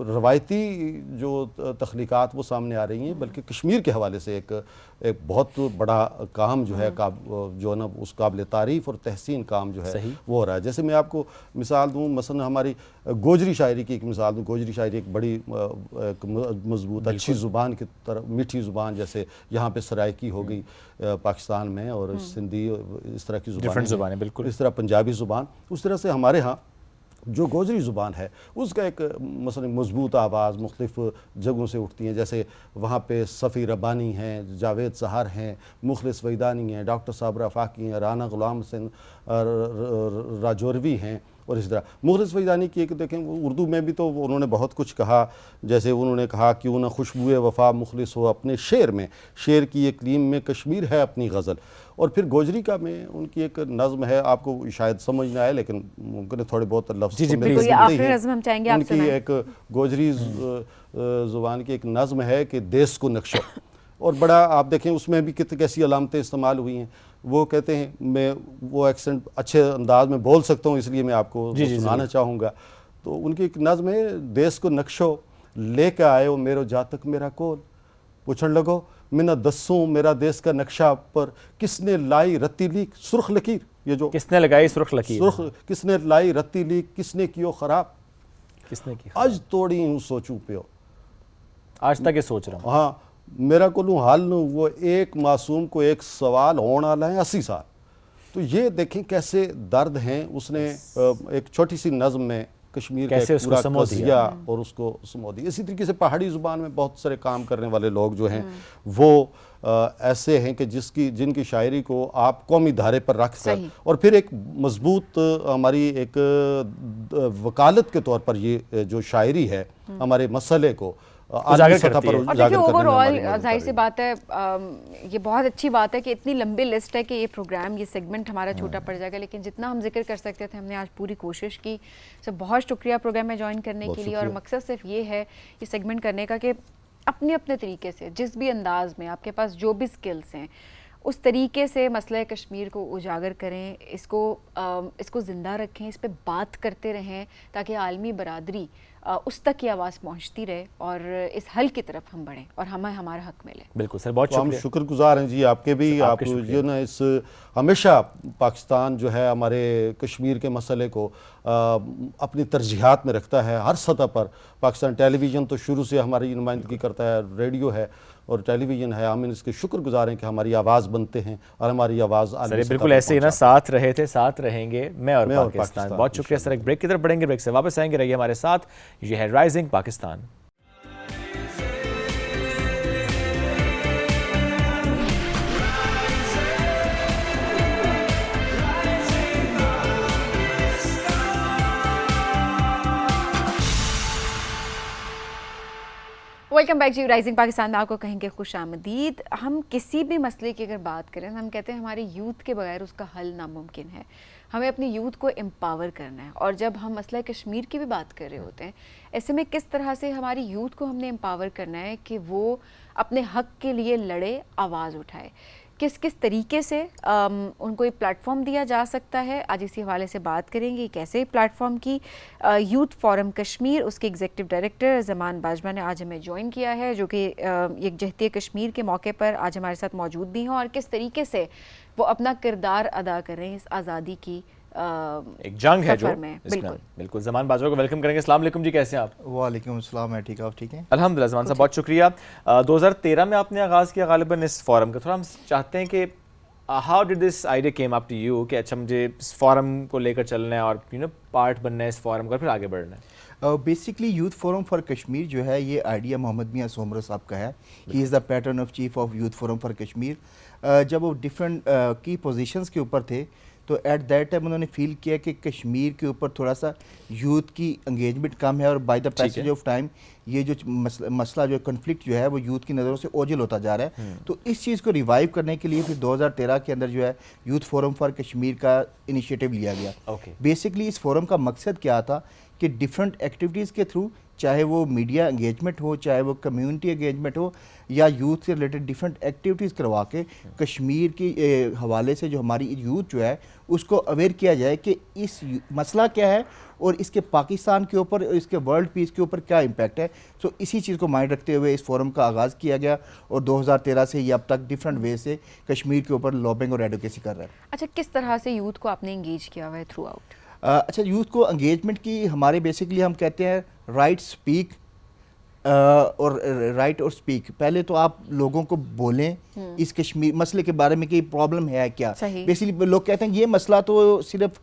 روایتی جو تخلیقات وہ سامنے آ رہی ہیں بلکہ کشمیر کے حوالے سے ایک بہت بڑا کام جو ہے جو نا اس قابل تعریف اور تحسین کام جو ہے وہ ہو رہا ہے. جیسے میں آپ کو مثال دوں، مثلا ہماری گوجری شاعری کی ایک مثال دوں. گوجری شاعری ایک بڑی ایک مضبوط اچھی زبان کی طرح، میٹھی زبان، جیسے یہاں پہ سرائکی ہو گئی پاکستان میں، اور سندھی اس طرح کی زبانیں بالکل اس طرح پنجابی زبان، اس طرح سے ہمارے ہاں جو گوجری زبان ہے اس کا ایک مثلا مضبوط آواز مختلف جگہوں سے اٹھتی ہیں. جیسے وہاں پہ صفی ربانی ہیں، جاوید سہار ہیں، مخلص ویدانی ہیں، ڈاکٹر صابر آفاقی ہیں، رانا غلام حسین راجوروی ہیں. اور اس طرح مخلص ویدانی کی ایک دیکھیں اردو میں بھی تو انہوں نے بہت کچھ کہا. جیسے انہوں نے کہا کیوں نہ خوشبوئے وفا مخلص ہو اپنے شعر میں، شعر کی اقلیم میں کشمیر ہے اپنی غزل. اور پھر گوجری کا میں ان کی ایک نظم ہے، آپ کو شاید سمجھ نہ آئے لیکن ممکن ہے تھوڑے بہت لفظ ان کی ایک گوجری زبان کی ایک نظم ہے کہ دیس کو نقشو، اور بڑا آپ دیکھیں اس میں بھی کیسی علامتیں استعمال ہوئی ہیں. وہ کہتے ہیں، میں وہ ایکسنٹ اچھے انداز میں بول سکتا ہوں اس لیے میں آپ کو سنانا چاہوں گا. تو ان کی ایک نظم ہے، دیس کو نقشو لے کے آئے ہو میرو جاتک میرا کول، پوچھن لگو میں دسوں میرا دیس کا نقشہ پر کس نے لائی رتی لیک سرخ لکیر. یہ جو کس نے لگائی سرخ لکیر، کس نے لائی رتی لیک، کس نے کیو خراب، کس نے کی آج توڑی ہوں سوچوں پیو، آج تک یہ سوچ رہا ہوں. ہاں میرا کو لوں حال نوں، وہ ایک معصوم کو ایک سوال ہونا لائیں 80 سال. تو یہ دیکھیں کیسے درد ہیں. اس نے ایک چھوٹی سی نظم میں کشمیر کا پورا قضیہ اور اس کو سمو دیا. اسی طریقے سے پہاڑی زبان میں بہت سارے کام کرنے والے لوگ جو ہیں وہ ایسے ہیں کہ جن کی شاعری کو آپ قومی دھارے پر رکھ کر اور پھر ایک مضبوط ہماری ایک وکالت کے طور پر یہ جو شاعری ہے ہمارے مسئلے کو عالمی سطح پر اجاگر کرنے اوورآل ظاہر سی بات ہے، یہ بہت اچھی بات ہے کہ اتنی لمبی لسٹ ہے کہ یہ پروگرام، یہ سیگمنٹ ہمارا چھوٹا پڑ جائے گا، لیکن جتنا ہم ذکر کر سکتے تھے ہم نے آج پوری کوشش کی. سب بہت شکریہ پروگرام میں جوائن کرنے کے لیے. اور مقصد صرف یہ ہے یہ سیگمنٹ کرنے کا کہ اپنے اپنے طریقے سے جس بھی انداز میں آپ کے پاس جو بھی سکلز ہیں اس طریقے سے مسئلہ کشمیر کو اجاگر کریں، اس کو زندہ رکھیں، اس پہ بات کرتے رہیں تاکہ عالمی برادری اس تک کی آواز پہنچتی رہے اور اس حل کی طرف ہم بڑھیں اور ہمیں ہمارا حق ملے. بالکل سر، بہت ہم شکر گزار ہیں جی آپ کے بھی. آپ جو نا اس ہمیشہ پاکستان جو ہے ہمارے کشمیر کے مسئلے کو اپنی ترجیحات میں رکھتا ہے ہر سطح پر. پاکستان ٹیلی ویژن تو شروع سے ہماری نمائندگی کرتا ہے، ریڈیو ہے اور ٹیلی ویژن ہے. ہم اس کے شکر گزار ہیں کہ ہماری آواز بنتے ہیں اور ہماری آواز بالکل ایسے ہی نا ساتھ رہے تھے، ساتھ رہیں گے میں اور پاکستان. بہت شکریہ سر. ایک بریک کی طرف بڑھیں گے، بریک سے واپس آئیں گے، رہیے ہمارے ساتھ. یہ ہے رائزنگ پاکستان. ویلکم بیک جی. رائزنگ پاکستان میں آپ کو کہیں گے خوش آمدید. ہم کسی بھی مسئلے کی اگر بات کریں ہم کہتے ہیں ہماری یوتھ کے بغیر اس کا حل ناممکن ہے. ہمیں اپنی یوتھ کو امپاور کرنا ہے. اور جب ہم مسئلہ کشمیر کی بھی بات کر رہے ہوتے ہیں، ایسے میں کس طرح سے ہماری یوتھ کو ہم نے امپاور کرنا ہے کہ وہ اپنے حق کے لیے لڑے، آواز اٹھائے، کس طریقے سے ان کو ایک پلیٹ فارم دیا جا سکتا ہے. آج اسی حوالے سے بات کریں گے کیسے پلیٹ فارم کی. یوتھ فورم کشمیر، اس کے ایگزیکٹو ڈائریکٹر زمان باجوہ نے آج ہمیں جوائن کیا ہے، جو کہ یکجہتی کشمیر کے موقع پر آج ہمارے ساتھ موجود بھی ہیں اور کس طریقے سے وہ اپنا کردار ادا کر رہے ہیں اس آزادی کی ایک جنگ ہے جو بالکل. زمان باجوہ کو ویلکم کریں گے. السلام علیکم جی، کیسے ہیں آپ؟ وعلیکم السلام. میں ٹھیک، آپ ٹھیک ہیں؟ الحمدللہ. زمان صاحب بہت شکریہ. 2013 میں آپ نے آغاز کیا غالباً اس فورم کا. تھوڑا ہم چاہتے ہیں کہ how did this idea come up to you کہ اچھا مجھے اس فورم کو لے کر چلنا ہے اور پارٹ بننا ہے اس فورم کا، پھر آگے بڑھنا ہے. Basically youth forum for Kashmir جو ہے یہ آئیڈیا محمد میاں سومرہ صاحب کا ہے. He is the patron of chief of youth forum for Kashmir. جب وہ ڈفرینٹ کی پوزیشنز کے اوپر تھے تو ایٹ دیٹ ٹائم انہوں نے فیل کیا کہ کشمیر کے اوپر تھوڑا سا یوتھ کی انگیجمنٹ کم ہے اور by the passage of time یہ جو مسئلہ جو کنفلکٹ جو ہے وہ یوتھ کی نظروں سے اوجھل ہوتا جا رہا ہے. تو اس چیز کو ریوائیو کرنے کے لیے پھر 2013 کے اندر جو ہے یوتھ فورم فار کشمیر کا انیشیٹو لیا گیا. بیسکلی اس فورم کا مقصد کیا تھا کہ ڈفرینٹ ایکٹیویٹیز کے تھرو, چاہے وہ میڈیا انگیجمنٹ ہو, چاہے وہ کمیونٹی انگیجمنٹ ہو, یا یوتھ سے ریلیٹڈ ڈفرینٹ ایکٹیویٹیز کروا کے کشمیر کی حوالے سے جو ہماری یوتھ جو ہے اس کو اویئر کیا جائے کہ اس مسئلہ کیا ہے اور اس کے پاکستان کے اوپر اور اس کے ورلڈ پیس کے اوپر کیا امپیکٹ ہے. سو اسی چیز کو مائنڈ رکھتے ہوئے اس فورم کا آغاز کیا گیا اور 2013 سے یہ اب تک ڈفرینٹ وے سے کشمیر کے اوپر لابنگ اور ایڈوکیسی کر رہا ہے. اچھا, کس طرح سے یوتھ کو آپ نے انگیج کیا ہوا ہے تھرو آؤٹ؟ اچھا, یوتھ کو انگیجمنٹ کی ہمارے بیسکلی ہم کہتے ہیں رائٹ اسپیک اور رائٹ اور اسپیک. پہلے تو آپ لوگوں کو بولیں اس کشمیر مسئلے کے بارے میں کہ پرابلم ہے کیا. بیسکلی لوگ کہتے ہیں یہ مسئلہ تو صرف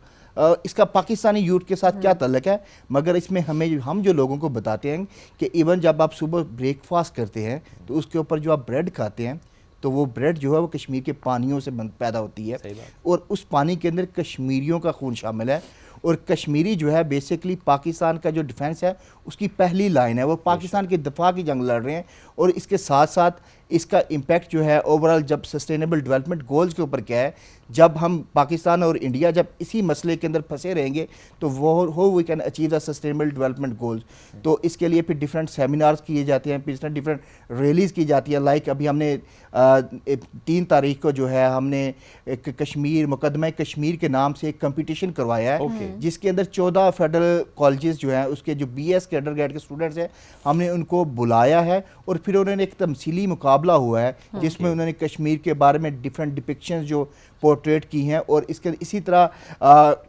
اس کا پاکستانی یوتھ کے ساتھ کیا تعلق ہے, مگر اس میں ہم جو لوگوں کو بتاتے ہیں کہ ایون جب آپ صبح بریک فاسٹ کرتے ہیں تو اس کے اوپر جو آپ بریڈ کھاتے ہیں تو وہ بریڈ جو ہے وہ کشمیر کے پانیوں سے پیدا ہوتی ہے اور اس پانی کے اندر کشمیریوں کا خون شامل ہے. اور کشمیری جو ہے بیسکلی پاکستان کا جو ڈیفنس ہے اس کی پہلی لائن ہے, وہ پاکستان کے دفاع کی جنگ لڑ رہے ہیں. اور اس کے ساتھ ساتھ اس کا امپیکٹ جو ہے اوورال جب سسٹینیبل ڈیولپمنٹ گولز کے اوپر کیا ہے, جب ہم پاکستان اور انڈیا جب اسی مسئلے کے اندر پھنسے رہیں گے تو وہ we can achieve the sustainable development goals. تو اس کے لیے پھر ڈفرینٹ سیمینارز کیے جاتے ہیں, پھر ڈفرینٹ ریلیز کی جاتی ہیں. لائک ابھی ہم نے 3 تاریخ کو جو ہے ہم نے ایک کشمیر مقدمہ کشمیر کے نام سے ایک کمپٹیشن کروایا ہے جس کے اندر 14 فیڈرل کالجز جو ہیں اس کے جو بی ایس کے انڈر گریڈ کے اسٹوڈنٹس ہیں ہم نے ان کو بلایا ہے اور پھر انہوں نے ایک تمثیلی مقابلہ ہوا ہے جس میں انہوں نے کشمیر کے بارے میں ڈفرینٹ ڈپکشنز جو پورٹریٹ کی ہیں. اور اس کے اسی طرح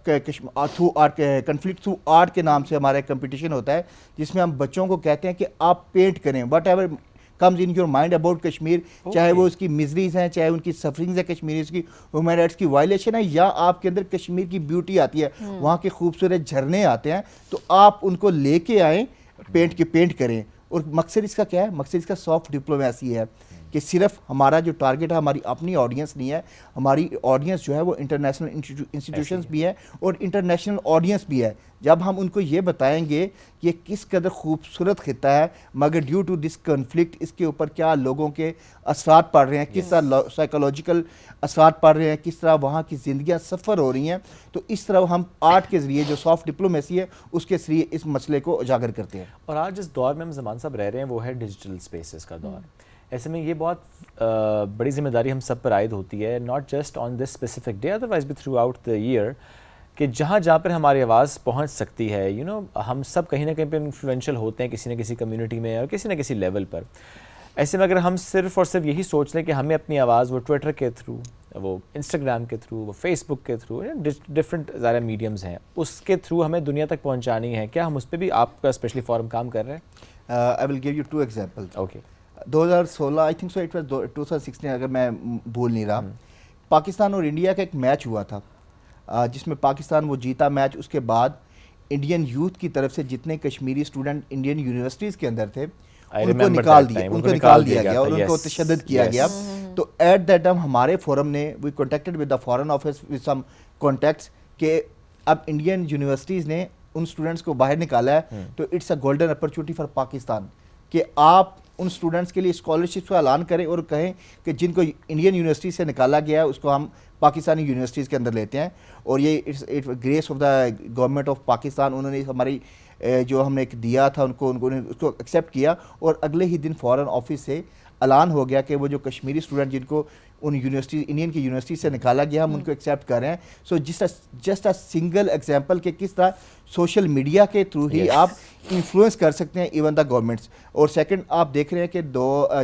through art conflict through art کے نام سے ہمارا ایک کمپٹیشن ہوتا ہے جس میں ہم بچوں کو کہتے ہیں کہ آپ پینٹ کریں what ever comes in your mind about Kashmir, چاہے وہ اس کی مزریز ہیں, چاہے ان کی سفرنگز ہیں کشمیریز کی, ہیومن رائٹس کی وائلیشن ہے, یا آپ کے اندر کشمیر کی بیوٹی آتی ہے, وہاں کے خوبصورت جھرنے آتے ہیں, تو آپ ان کو لے کے آئیں, پینٹ کریں. اور مقصد اس کا کیا ہے؟ مقصد اس کا سافٹ ڈپلومیسی ہے کہ صرف ہمارا جو ٹارگٹ ہے ہماری اپنی آڈینس نہیں ہے, ہماری آڈینس جو ہے وہ انٹرنیشنل انسٹیٹیوشنز بھی ہے اور انٹرنیشنل آڈینس بھی ہے. جب ہم ان کو یہ بتائیں گے کہ کس قدر خوبصورت خطہ ہے مگر ڈیو ٹو دس کنفلکٹ اس کے اوپر کیا لوگوں کے اثرات پڑ رہے ہیں, کس طرح سائیکولوجیکل اثرات پڑ رہے ہیں, کس طرح وہاں کی زندگیاں سفر ہو رہی ہیں, تو اس طرح ہم آرٹ کے ذریعے جو سافٹ ڈپلومیسی ہے اس کے ذریعے اس مسئلے کو اجاگر کرتے ہیں. اور آج جس دور میں ہم زمان صاحب رہ رہے ہیں وہ ہے ڈیجیٹل سپیسز کا دور. ایسے میں یہ بہت بڑی ذمہ داری ہم سب پر عائد ہوتی ہے, not just on this specific day otherwise بھی تھرو آؤٹ دا ایئر, کہ جہاں پر ہماری آواز پہنچ سکتی ہے. ہم سب کہیں نہ کہیں پہ انفلوئنشل ہوتے ہیں کسی نہ کسی کمیونٹی میں اور کسی نہ کسی لیول پر. ایسے میں اگر ہم صرف اور صرف یہی سوچ لیں کہ ہمیں اپنی آواز وہ ٹویٹر کے تھرو, وہ انسٹاگرام کے تھرو, وہ فیس بک کے تھرو, ڈفرینٹ ظاہر میڈیمز ہیں, اس کے تھرو ہمیں دنیا تک پہنچانی ہے, کیا ہم اس پہ بھی آپ کا اسپیشلی فورم کام کر رہے ہیں؟ I will give you 2 example. Okay. 2016 I think so it was 2016 اگر میں بھول نہیں رہا, پاکستان اور انڈیا کا ایک میچ ہوا تھا جس میں پاکستان وہ جیتا میچ. اس کے بعد انڈین یوتھ کی طرف سے جتنے کشمیری اسٹوڈنٹ انڈین یونیورسٹیز کے اندر تھے ان کو نکال دیا گیا اور ان کو تشدد کیا گیا. تو ایٹ دیٹ ٹائم ہمارے فورم نے we contacted with the foreign office with some contacts کہ اب انڈین یونیورسٹیز نے ان اسٹوڈنٹس کو باہر نکالا ہے, تو it's a golden opportunity for Pakistan کہ آپ ان اسٹوڈنٹس کے لیے اسکالرشپ کا اعلان کریں اور کہیں کہ جن کو انڈین یونیورسٹی سے نکالا گیا ہے اس کو ہم پاکستانی یونیورسٹیز کے اندر لیتے ہیں. اور یہ it's grace of the government of Pakistan, انہوں نے ہماری جو ہم نے ایک دیا تھا انہوں نے اس کو ایکسیپٹ کیا اور اگلے ہی دن فارن آفس سے اعلان ہو گیا کہ وہ جو کشمیری اسٹوڈنٹ جن کو ان یونیورسٹی انڈین کی یونیورسٹی سے نکالا گیا ہم ان کو ایکسیپٹ کر رہے ہیں. So just a single example کہ کس طرح سوشل میڈیا کے تھرو ہی آپ انفلوئنس کر سکتے ہیں ایون دا گورنمنٹس. اور سیکنڈ آپ دیکھ رہے ہیں کہ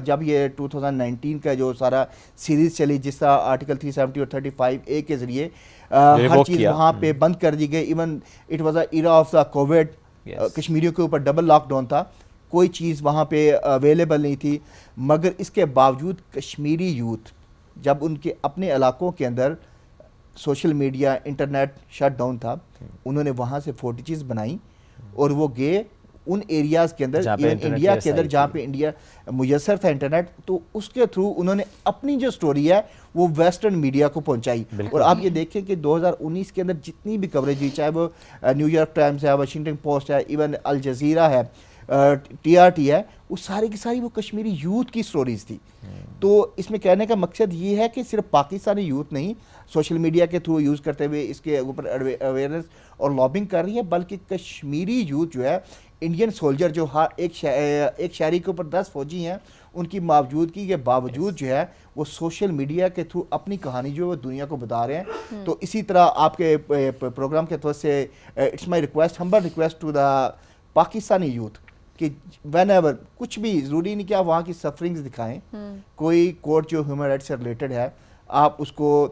جب یہ 2019 کا جو سارا سیریز چلی جس طرح آرٹیکل 370 اور 35A کے ذریعے ہر چیز وہاں پہ بند کر دی گئی. Even it was a era of the Covid, کشمیریوں کے اوپر ڈبل لاک ڈاؤن تھا, کوئی چیز وہاں پہ اویلیبل نہیں تھی, مگر اس کے باوجود کشمیری یوتھ جب ان کے اپنے علاقوں کے اندر social media internet shut down تھا انہوں نے وہاں سے فوٹیجز بنائیں اور وہ گئے ان ایریاز کے اندر ایون انڈیا کے اندر جہاں پہ انڈیا میسر تھا انٹرنیٹ, تو اس کے تھرو انہوں نے اپنی جو سٹوری ہے وہ ویسٹرن میڈیا کو پہنچائی. اور آپ یہ دیکھیں کہ 2019 کے اندر جتنی بھی کوریج ہوئی, چاہے وہ نیو یارک ٹائمز ہے, واشنگٹن پوسٹ ہے, ایون الجزیرہ ہے, TRT ہے, وہ ساری کی ساری وہ کشمیری یوتھ کی سٹوریز تھی. تو اس میں کہنے کا مقصد یہ ہے کہ صرف پاکستانی یوتھ نہیں سوشل میڈیا کے تھرو یوز کرتے ہوئے اس کے اوپر اویئرنیس اور لابنگ کر رہی ہے, بلکہ کشمیری یوتھ جو ہے, انڈین سولجر جو ہر ایک شہری کے اوپر 10 فوجی ہیں, ان کی موجودگی کے باوجود جو ہے وہ سوشل میڈیا کے تھرو اپنی کہانی جو ہے وہ دنیا کو بتا رہے ہیں. تو اسی طرح آپ کے پروگرام کے طور سے it's my request, humble request to the Pakistani youth کہ وین ایور, کچھ بھی ضروری نہیں کہ آپ وہاں کی سفرنگز دکھائیں, کوئی کوٹ جو ہیومن رائٹس سے ریلیٹڈ ہے آپ اس کو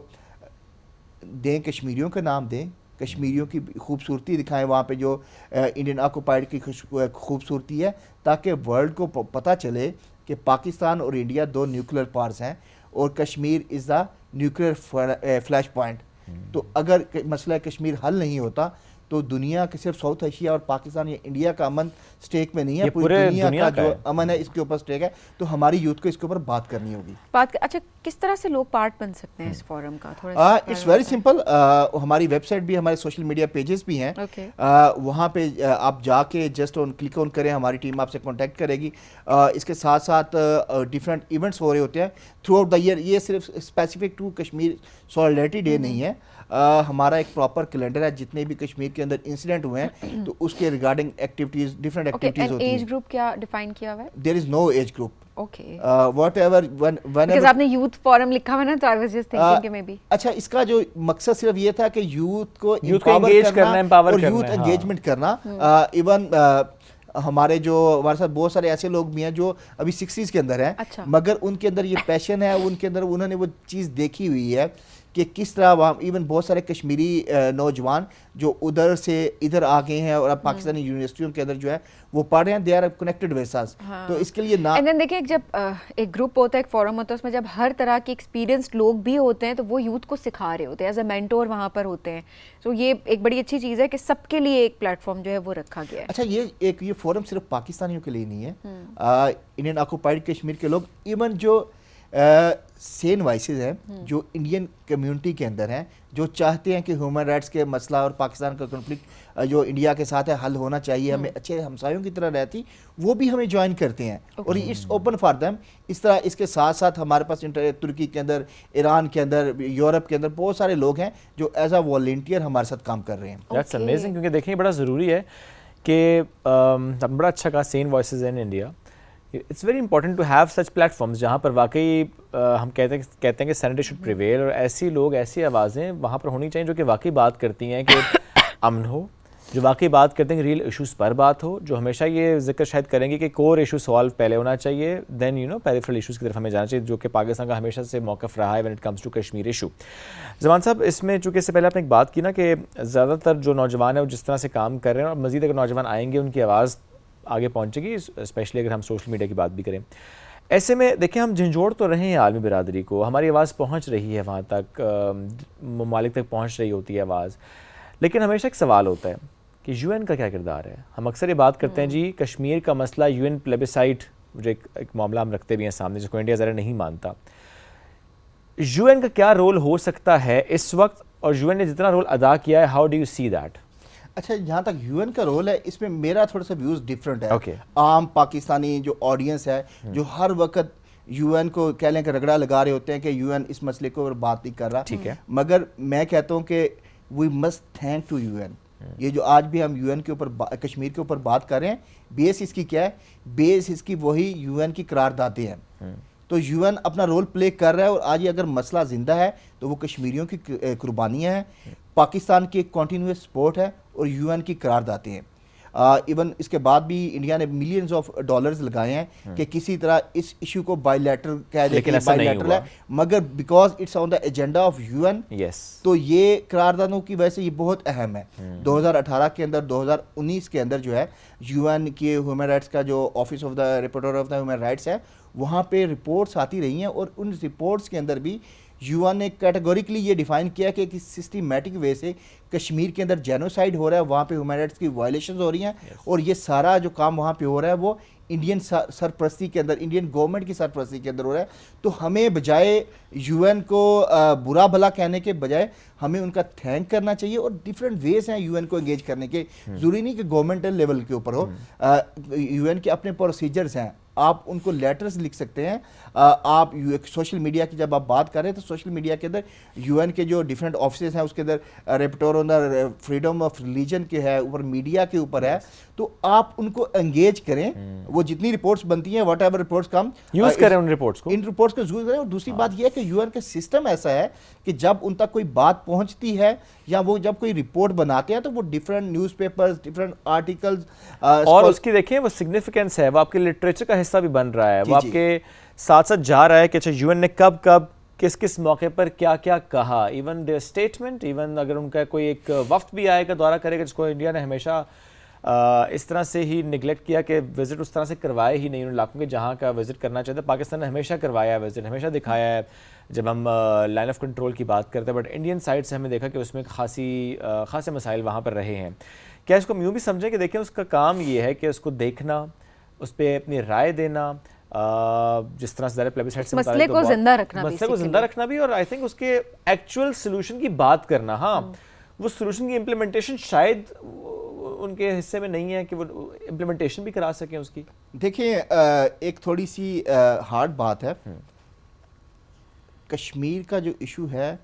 دیں, کشمیریوں کا نام دیں, کشمیریوں کی خوبصورتی دکھائیں وہاں پہ جو انڈین آکوپائڈ کی خوبصورتی ہے, تاکہ ورلڈ کو پتہ چلے کہ پاکستان اور انڈیا 2 نیوکلیر پاورز ہیں اور کشمیر از دا نیوکلیر فلیش پوائنٹ. تو اگر مسئلہ کشمیر حل نہیں ہوتا تو دنیا کے صرف ساؤتھ ایشیا اور پاکستان یا انڈیا کا امن سٹیک میں نہیں ہے, پوری دنیا کا جو امن ہے اس کے اوپر سٹیک ہے. تو ہماری یوتھ کو اس کے اوپر بات کرنی ہوگی. اچھا, کس طرح سے لوگ پارٹ بن سکتے ہیں اس فورم کا؟ تھوڑا اٹس ویری سمپل, ہماری ویب سائٹ بھی, ہمارے سوشل میڈیا پیجز بھی ہیں, وہاں پہ آپ جا کے جسٹ کلک آن کریں, ہماری ٹیم آپ سے کانٹیکٹ کرے گی. اس کے ساتھ ساتھ ڈفرینٹ ایونٹس ہو رہے ہوتے ہیں تھرو آؤٹ دا ایئر, یہ صرف اسپیسیفک ٹو کشمیر سولیڈریٹی ڈے نہیں ہے, ہمارا ایک پراپر کیلنڈر ہے, جتنے بھی کشمیر کے اندر انسیڈنٹ ہوئے ہیں تو اس کے ریگارڈنگ ایکٹیویٹیز, ڈفرینٹ ایکٹیویٹیز ہوتی ہیں. ایج گروپ کیا ڈیفائن کیا ہوا ہے؟ There is no age group. Okay, whatever because آپ نے یوتھ فورم لکھا ہوا نا, تو آئی واز جسٹ تھنکنگ کہ مے بی. اچھا, اس کا جو مقصد صرف یہ تھا کہ یوتھ کو انگیج کرنا, اور یوتھ انگیجمنٹ کرنا. ایون ہمارے ساتھ بہت سارے ایسے لوگ بھی ہیں جو ابھی 60s کے اندر ہیں, مگر ان کے اندر یہ پیشن ہے, ان کے اندر انہوں نے وہ چیز دیکھی ہوئی ہے کہ کس طرح وہاں ایون بہت سارے کشمیری نوجوان جو ادھر سے ادھر آ گئے ہیں اور اب پاکستانی یونیورسٹیوں کے اندر جو ہے وہ پڑھ رہے ہیں, they are connected with us. تو اس کے لیے دیکھیں, جب ایک گروپ ہوتا ہے, ایک فورم ہوتا ہے, اس میں جب ہر طرح کے ایکسپیرینسڈ لوگ بھی ہوتے ہیں تو وہ یوتھ کو سکھا رہے ہوتے ہیں, ایز اے مینٹور وہاں پر ہوتے ہیں. تو یہ ایک بڑی اچھی چیز ہے کہ سب کے لیے ایک پلیٹ فارم جو ہے وہ رکھا گیا ہے. اچھا, یہ فورم صرف پاکستانیوں کے لیے نہیں ہے, انڈین آکوپائڈ کشمیر کے لوگ, ایون جو سین وائسز ہیں جو انڈین کمیونٹی کے اندر ہیں, جو چاہتے ہیں کہ ہیومن رائٹس کے مسئلہ اور پاکستان کا کنفلکٹ جو انڈیا کے ساتھ ہے حل ہونا چاہیے, ہمیں اچھے ہمسایوں کی طرح رہتی, وہ بھی ہمیں جوائن کرتے ہیں اور اٹس اوپن فار دیم. اس طرح اس کے ساتھ ساتھ ہمارے پاس ترکی کے اندر, ایران کے اندر, یورپ کے اندر بہت سارے لوگ ہیں جو ایز اے والنٹیئر ہمارے ساتھ کام کر رہے ہیں. دیٹس امیزنگ, کیونکہ دیکھیں بڑا ضروری ہے کہ بڑا اچھا کہا seen voices in India. It's very important to have such platforms جہاں پر واقعی ہم کہتے ہیں کہ سینٹر شوڈ پریویل, اور ایسی لوگ, ایسی آوازیں وہاں پر ہونی چاہیے جو کہ واقعی بات کرتی ہیں کہ امن ہو, جو واقعی بات کرتے ہیں کہ ریئل ایشوز پر بات ہو, جو ہمیشہ یہ ذکر شاید کریں گے کہ کور ایشو سالو پہلے ہونا چاہیے, دین پیریفرل ایشوز کی طرف ہمیں جانا چاہیے, جو کہ پاکستان کا ہمیشہ سے موقف رہا ہے when it comes to Kashmir issue. Zaman صاحب, اس میں چونکہ اس سے پہلے آپ نے ایک بات کی نا کہ زیادہ تر جو نوجوان ہیں وہ جس طرح سے کام کر رہے ہیں, اور مزید اگر نوجوان آئیں گے ان کی آواز آگے پہنچے گی, اسپیشلی اگر ہم سوشل میڈیا کی بات بھی کریں. ایسے میں دیکھیں, ہم جھنجھوڑ تو رہے ہیں عالمی برادری کو, ہماری آواز پہنچ رہی ہے وہاں تک, ممالک تک پہنچ رہی ہوتی ہے آواز, لیکن ہمیشہ ایک سوال ہوتا ہے کہ یو این کا کیا کردار ہے. ہم اکثر یہ بات کرتے ہیں جی کشمیر کا مسئلہ یو این پلیبیسائٹ, جو ایک معاملہ ہم رکھتے بھی ہیں سامنے جس کو انڈیا ذرا نہیں مانتا. یو این کا کیا رول ہو سکتا ہے اس وقت, اور یو این نے جتنا رول ادا کیا ہے, how do you see that? اچھا, جہاں تک یو این کا رول ہے, اس میں میرا تھوڑا سا ویوز ڈفرینٹ ہے. عام پاکستانی جو آڈینس ہے جو ہر وقت یو این کو کہہ لیں کہ رگڑا لگا رہے ہوتے ہیں کہ یو این اس مسئلے کو بات نہیں کر رہا, ٹھیک ہے, مگر میں کہتا ہوں کہ we must thank to U N. یہ جو آج بھی ہم یو این کے اوپر کشمیر کے اوپر بات کر رہے ہیں, بیس اس کی کیا ہے, بیس اس کی وہی یو این کی قراردادیں ہیں. تو یو این اپنا رول پلے کر رہا ہے, اور آج یہ اگر مسئلہ زندہ ہے تو وہ کشمیریوں کی قربانیاں ہیں, پاکستان کی ایک کنٹینیوس سپورٹ ہے, اور یو این کی قراردادیں ہیں. ایون اس کے بعد بھی انڈیا نے ملینز آف ڈالرز لگائے ہیں کہ کسی طرح اس ایشو کو بائی لیٹرل کہہ دے کہ بائی لیٹرل ہے, مگر because it's on the agenda of U N, تو یہ قراردادوں کی وجہ سے یہ بہت اہم ہے. 2018 کے اندر, 2019 کے اندر جو ہے یو این کے ہیومن رائٹس کا جو office of the reporter of the human rights ہے, وہاں پہ رپورٹس آتی رہی ہیں, اور ان رپورٹس کے اندر بھی یو این نے کیٹیگوریکلی یہ ڈیفائن کیا کہ سسٹمیٹک وے سے کشمیر کے اندر جینوسائڈ ہو رہا ہے, وہاں پہ ہیومن رائٹس کی وائلیشنز ہو رہی ہیں, اور یہ سارا جو کام وہاں پہ ہو رہا ہے وہ انڈین سرپرستی کے اندر, انڈین گورنمنٹ کی سرپرستی کے اندر ہو رہا ہے. تو ہمیں بجائے یو این کو برا بھلا کہنے کے بجائے ہمیں ان کا تھینک کرنا چاہیے, اور ڈفرینٹ ویز ہیں یو این کو انگیج کرنے کے. ضروری نہیں کہ گورنمنٹل لیول کے اوپر ہو, یو این کے اپنے پروسیجرز ہیں, آپ ان کو لیٹرز لکھ سکتے ہیں. آپ سوشل میڈیا کی جب آپ بات کر رہے ہیں تو سوشل میڈیا کے اندر یو این کے جو ڈفرینٹ آفیسز ہیں اس کے اندر ریپورٹر آن دا فریڈم آف ریلیجن کے ہے, اوپر میڈیا کے اوپر ہے, تو آپ ان کو انگیج کریں. وہ جتنی رپورٹس بنتی ہیں what ever reports come use کریں ان رپورٹس کو, ان رپورٹس کو یوز کریں. اور دوسری بات یہ ہے کہ یو این کا سسٹم ایسا ہے کہ جب ان تک کوئی بات پہنچتی ہے یا وہ جب کوئی رپورٹ بناتے ہیں تو وہ different news papers, different articles, اور اس کی دیکھیں وہ سگنیفیکینس ہے, وہ آپ کے لٹریچر کا حصہ بھی بن رہا ہے, وہ آپ کے ساتھ ساتھ جا رہا ہے کہ اچھا یو این نے کب کب کس کس موقع پر کیا کیا کہا. ایون دیئر اسٹیٹمنٹ, ایون اگر ان کا کوئی ایک وفد بھی آئے گا دورہ کرے گا, جس کو انڈیا نے ہمیشہ اس طرح سے ہی نگلیکٹ کیا کہ وزٹ اس طرح سے کروائے ہی نہیں ان علاقوں کے جہاں کا وزٹ کرنا چاہتے. پاکستان نے ہمیشہ کروایا ہے وزٹ, ہمیشہ دکھایا ہے جب ہم لائن آف کنٹرول کی بات کرتے ہیں, بٹ انڈین سائڈ سے ہمیں دیکھا کہ اس میں خاصے مسائل وہاں پر رہے ہیں. کیا اس کو یوں بھی سمجھیں کہ دیکھیں اس کا کام یہ ہے کہ اس کو دیکھنا, اس پہ اپنی رائے دینا, جس طرح سے پلیبیسائٹ سے مسئلے کو زندہ رکھنا, مسئلے کو زندہ رکھنا بھی, اور آئی تھنک اس کے ایکچوئل سلوشن کی بات کرنا. ہاں وہ سلوشن کی امپلیمنٹیشن شاید ان کے حصے میں نہیں ہے کہ وہ امپلیمنٹیشن بھی کرا سکیں اس کی. دیکھیں ایک تھوڑی سی ہارڈ بات ہے, کشمیر کا جو ایشو ہے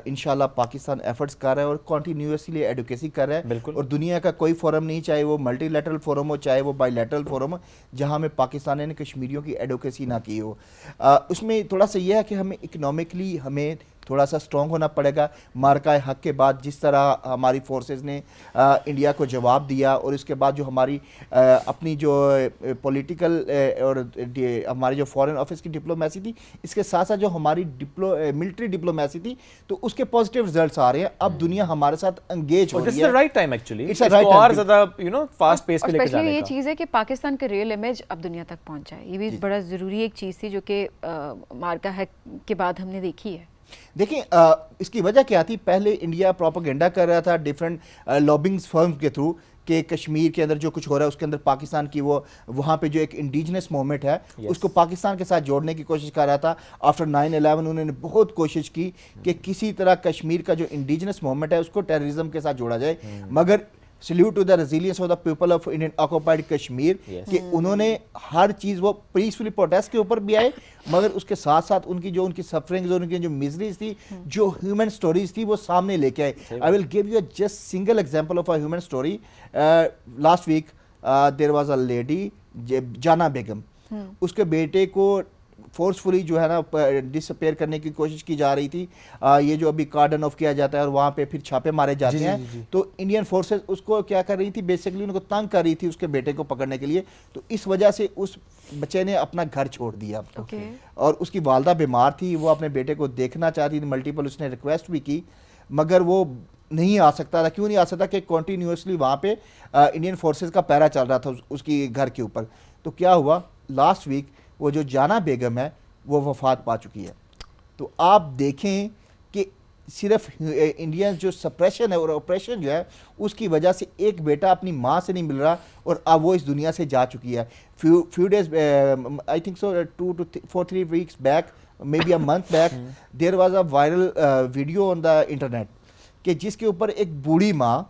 انشاءاللہ پاکستان ایفرٹس کر رہا ہے اور کنٹینیوسلی ایڈوکیسی کر رہا ہے, اور دنیا کا کوئی فورم نہیں, چاہے وہ ملٹی لیٹرل فورم ہو چاہے وہ بائی لیٹرل فورم ہو, جہاں میں پاکستان نے کشمیریوں کی ایڈوکیسی نہ کی ہو. اس میں تھوڑا سا یہ ہے کہ ہمیں اکنامکلی ہمیں تھوڑا سا اسٹرانگ ہونا پڑے گا. مارکہ حق کے بعد جس طرح ہماری فورسز نے انڈیا کو جواب دیا, اور اس کے بعد جو ہماری اپنی جو پولیٹیکل اور ہماری جو فارن آفس کی ڈپلومیسی تھی, اس کے ساتھ ساتھ جو ہماری ملٹری ڈپلومیسی تھی, تو اس کے پازیٹیو رزلٹس آ رہے ہیں. اب دنیا ہمارے ساتھ انگیج ہو رہی ہے. رائٹ ٹائم ایکچولی, اس کو اور زیادہ فاسٹ پیس پہ لے کے جانے کا. یہ چیز ہے کہ پاکستان کا ریئل امیج اب دنیا تک پہنچا ہے, یہ بھی بڑا ضروری ایک چیز تھی جو کہ مارکہ حق کے بعد ہم نے دیکھی ہے. دیکھیں اس کی وجہ کیا تھی, پہلے انڈیا پروپیگنڈا کر رہا تھا ڈفرینٹ لابنگز فرم کے تھرو کہ کشمیر کے اندر جو کچھ ہو رہا ہے اس کے اندر پاکستان کی وہ وہاں پہ جو ایک انڈیجنس موومنٹ ہے اس کو پاکستان کے ساتھ جوڑنے کی کوشش کر رہا تھا. آفٹر 9/11 انہوں نے بہت کوشش کی کہ کسی طرح کشمیر کا جو انڈیجنس موومنٹ ہے اس کو ٹیررزم کے ساتھ جوڑا جائے, مگر salute to the resilience of the people of Indian occupied Kashmir کہ انہوں نے ہر چیز, وہ پیسفلی پروٹیسٹ کے اوپر بھی آئے, مگر اس کے ساتھ ساتھ ان کی سفرنگز اور ان کی جو میزریز تھی, جو ہیومن سٹوریز تھی, وہ سامنے لے کے آئے. I will give you just single example of a human story. Last week there was a lady Jana Begum, اس کے بیٹے کو فورسفلی جو ہے نا ڈسپیئر کرنے کی کوشش کی جا رہی تھی. یہ جو ابھی کارڈن آف کیا جاتا ہے اور وہاں پہ پھر چھاپے مارے جاتے ہیں, تو انڈین فورسز اس کو کیا کر رہی تھی, بیسیکلی ان کو تنگ کر رہی تھی اس کے بیٹے کو پکڑنے کے لیے. تو اس وجہ سے اس بچے نے اپنا گھر چھوڑ دیا, اور اس کی والدہ بیمار تھی, وہ اپنے بیٹے کو دیکھنا چاہتی تھی, ملٹیپل اس نے ریکویسٹ بھی کی, مگر وہ نہیں آ سکتا تھا. کیوں نہیں آ سکتا کہ کنٹینیوسلی وہاں پہ انڈین فورسز کا پہرا چل رہا تھا اس کی گھر کے اوپر. تو کیا ہوا, لاسٹ ویک وہ جو جانا بیگم ہے وہ وفات پا چکی ہے. تو آپ دیکھیں کہ صرف انڈین جو سپریشن ہے اور اپریشن جو ہے اس کی وجہ سے ایک بیٹا اپنی ماں سے نہیں مل رہا, اور اب وہ اس دنیا سے جا چکی ہے. few days I think so 2 to 3 weeks back, maybe a month back, there was a viral video on the internet کہ جس کے اوپر ایک بوڑھی ماں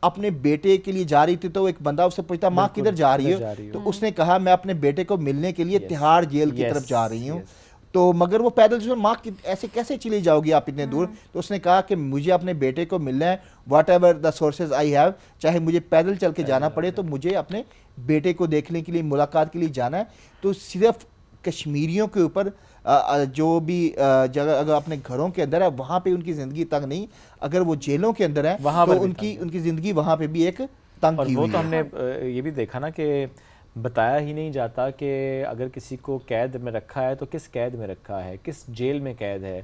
اپنے بیٹے کے لیے جا رہی تھی, تو ایک بندہ اس سے پوچھتا ماں کدھر جا رہی ہے, تو اس نے کہا میں اپنے بیٹے کو ملنے کے لیے تہاڑ جیل کی طرف جا رہی ہوں. تو مگر وہ پیدل جو ماں ایسے کیسے چلی جاؤ گی آپ اتنے دور, تو اس نے کہا کہ مجھے اپنے بیٹے کو ملنا ہے, what ever the sources I have, چاہے مجھے پیدل چل کے جانا پڑے, تو مجھے اپنے بیٹے کو دیکھنے کے لیے, ملاقات کے لیے جانا ہے. تو صرف کشمیریوں کے اوپر جو بھی جگہ اگر اپنے گھروں کے اندر ہے وہاں پہ ان کی زندگی تنگ نہیں, اگر وہ جیلوں کے اندر ہے تو ان کی زندگی وہاں پہ بھی ایک تنگ کی ہوئی ہے. وہ تو ہم نے یہ بھی دیکھا نا کہ بتایا ہی نہیں جاتا کہ اگر کسی کو قید میں رکھا ہے تو کس قید میں رکھا ہے, کس جیل میں قید ہے.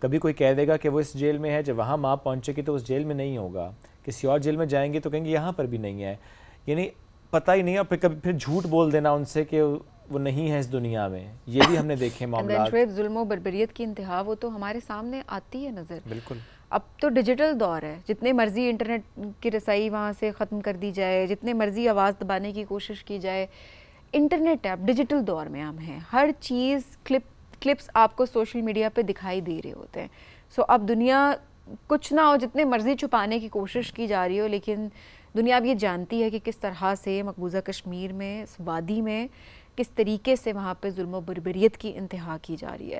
کبھی کوئی کہہ دے گا کہ وہ اس جیل میں ہے, جب وہاں ماں پہنچے گی تو اس جیل میں نہیں ہوگا, کسی اور جیل میں جائیں گے تو کہیں گے یہاں پر بھی نہیں ہے. یعنی پتہ ہی نہیں ہے. پھر کبھی پھر جھوٹ بول دینا ان سے کہ وہ نہیں ہے اس دنیا میں، یہ بھی ہم نے دیکھے معاملات. شعیب ظلم و بربریت کی انتہا وہ تو ہمارے سامنے آتی ہے نظر. بالکل. اب تو ڈیجیٹل دور ہے، جتنے مرضی انٹرنیٹ کی رسائی وہاں سے ختم کر دی جائے، جتنے مرضی آواز دبانے کی کوشش کی جائے، انٹرنیٹ ہے. اب ڈیجیٹل دور میں ہم ہیں، ہر چیز کلپس آپ کو سوشل میڈیا پہ دکھائی دے رہے ہوتے ہیں. سو اب دنیا کچھ نہ ہو، جتنے مرضی چھپانے کی کوشش کی جا رہی ہو، لیکن دنیا اب یہ جانتی ہے کہ کس طرح سے مقبوضہ کشمیر میں، اس وادی میں کس طریقے سے وہاں پہ ظلم و بربریت کی انتہا کی جا رہی ہے.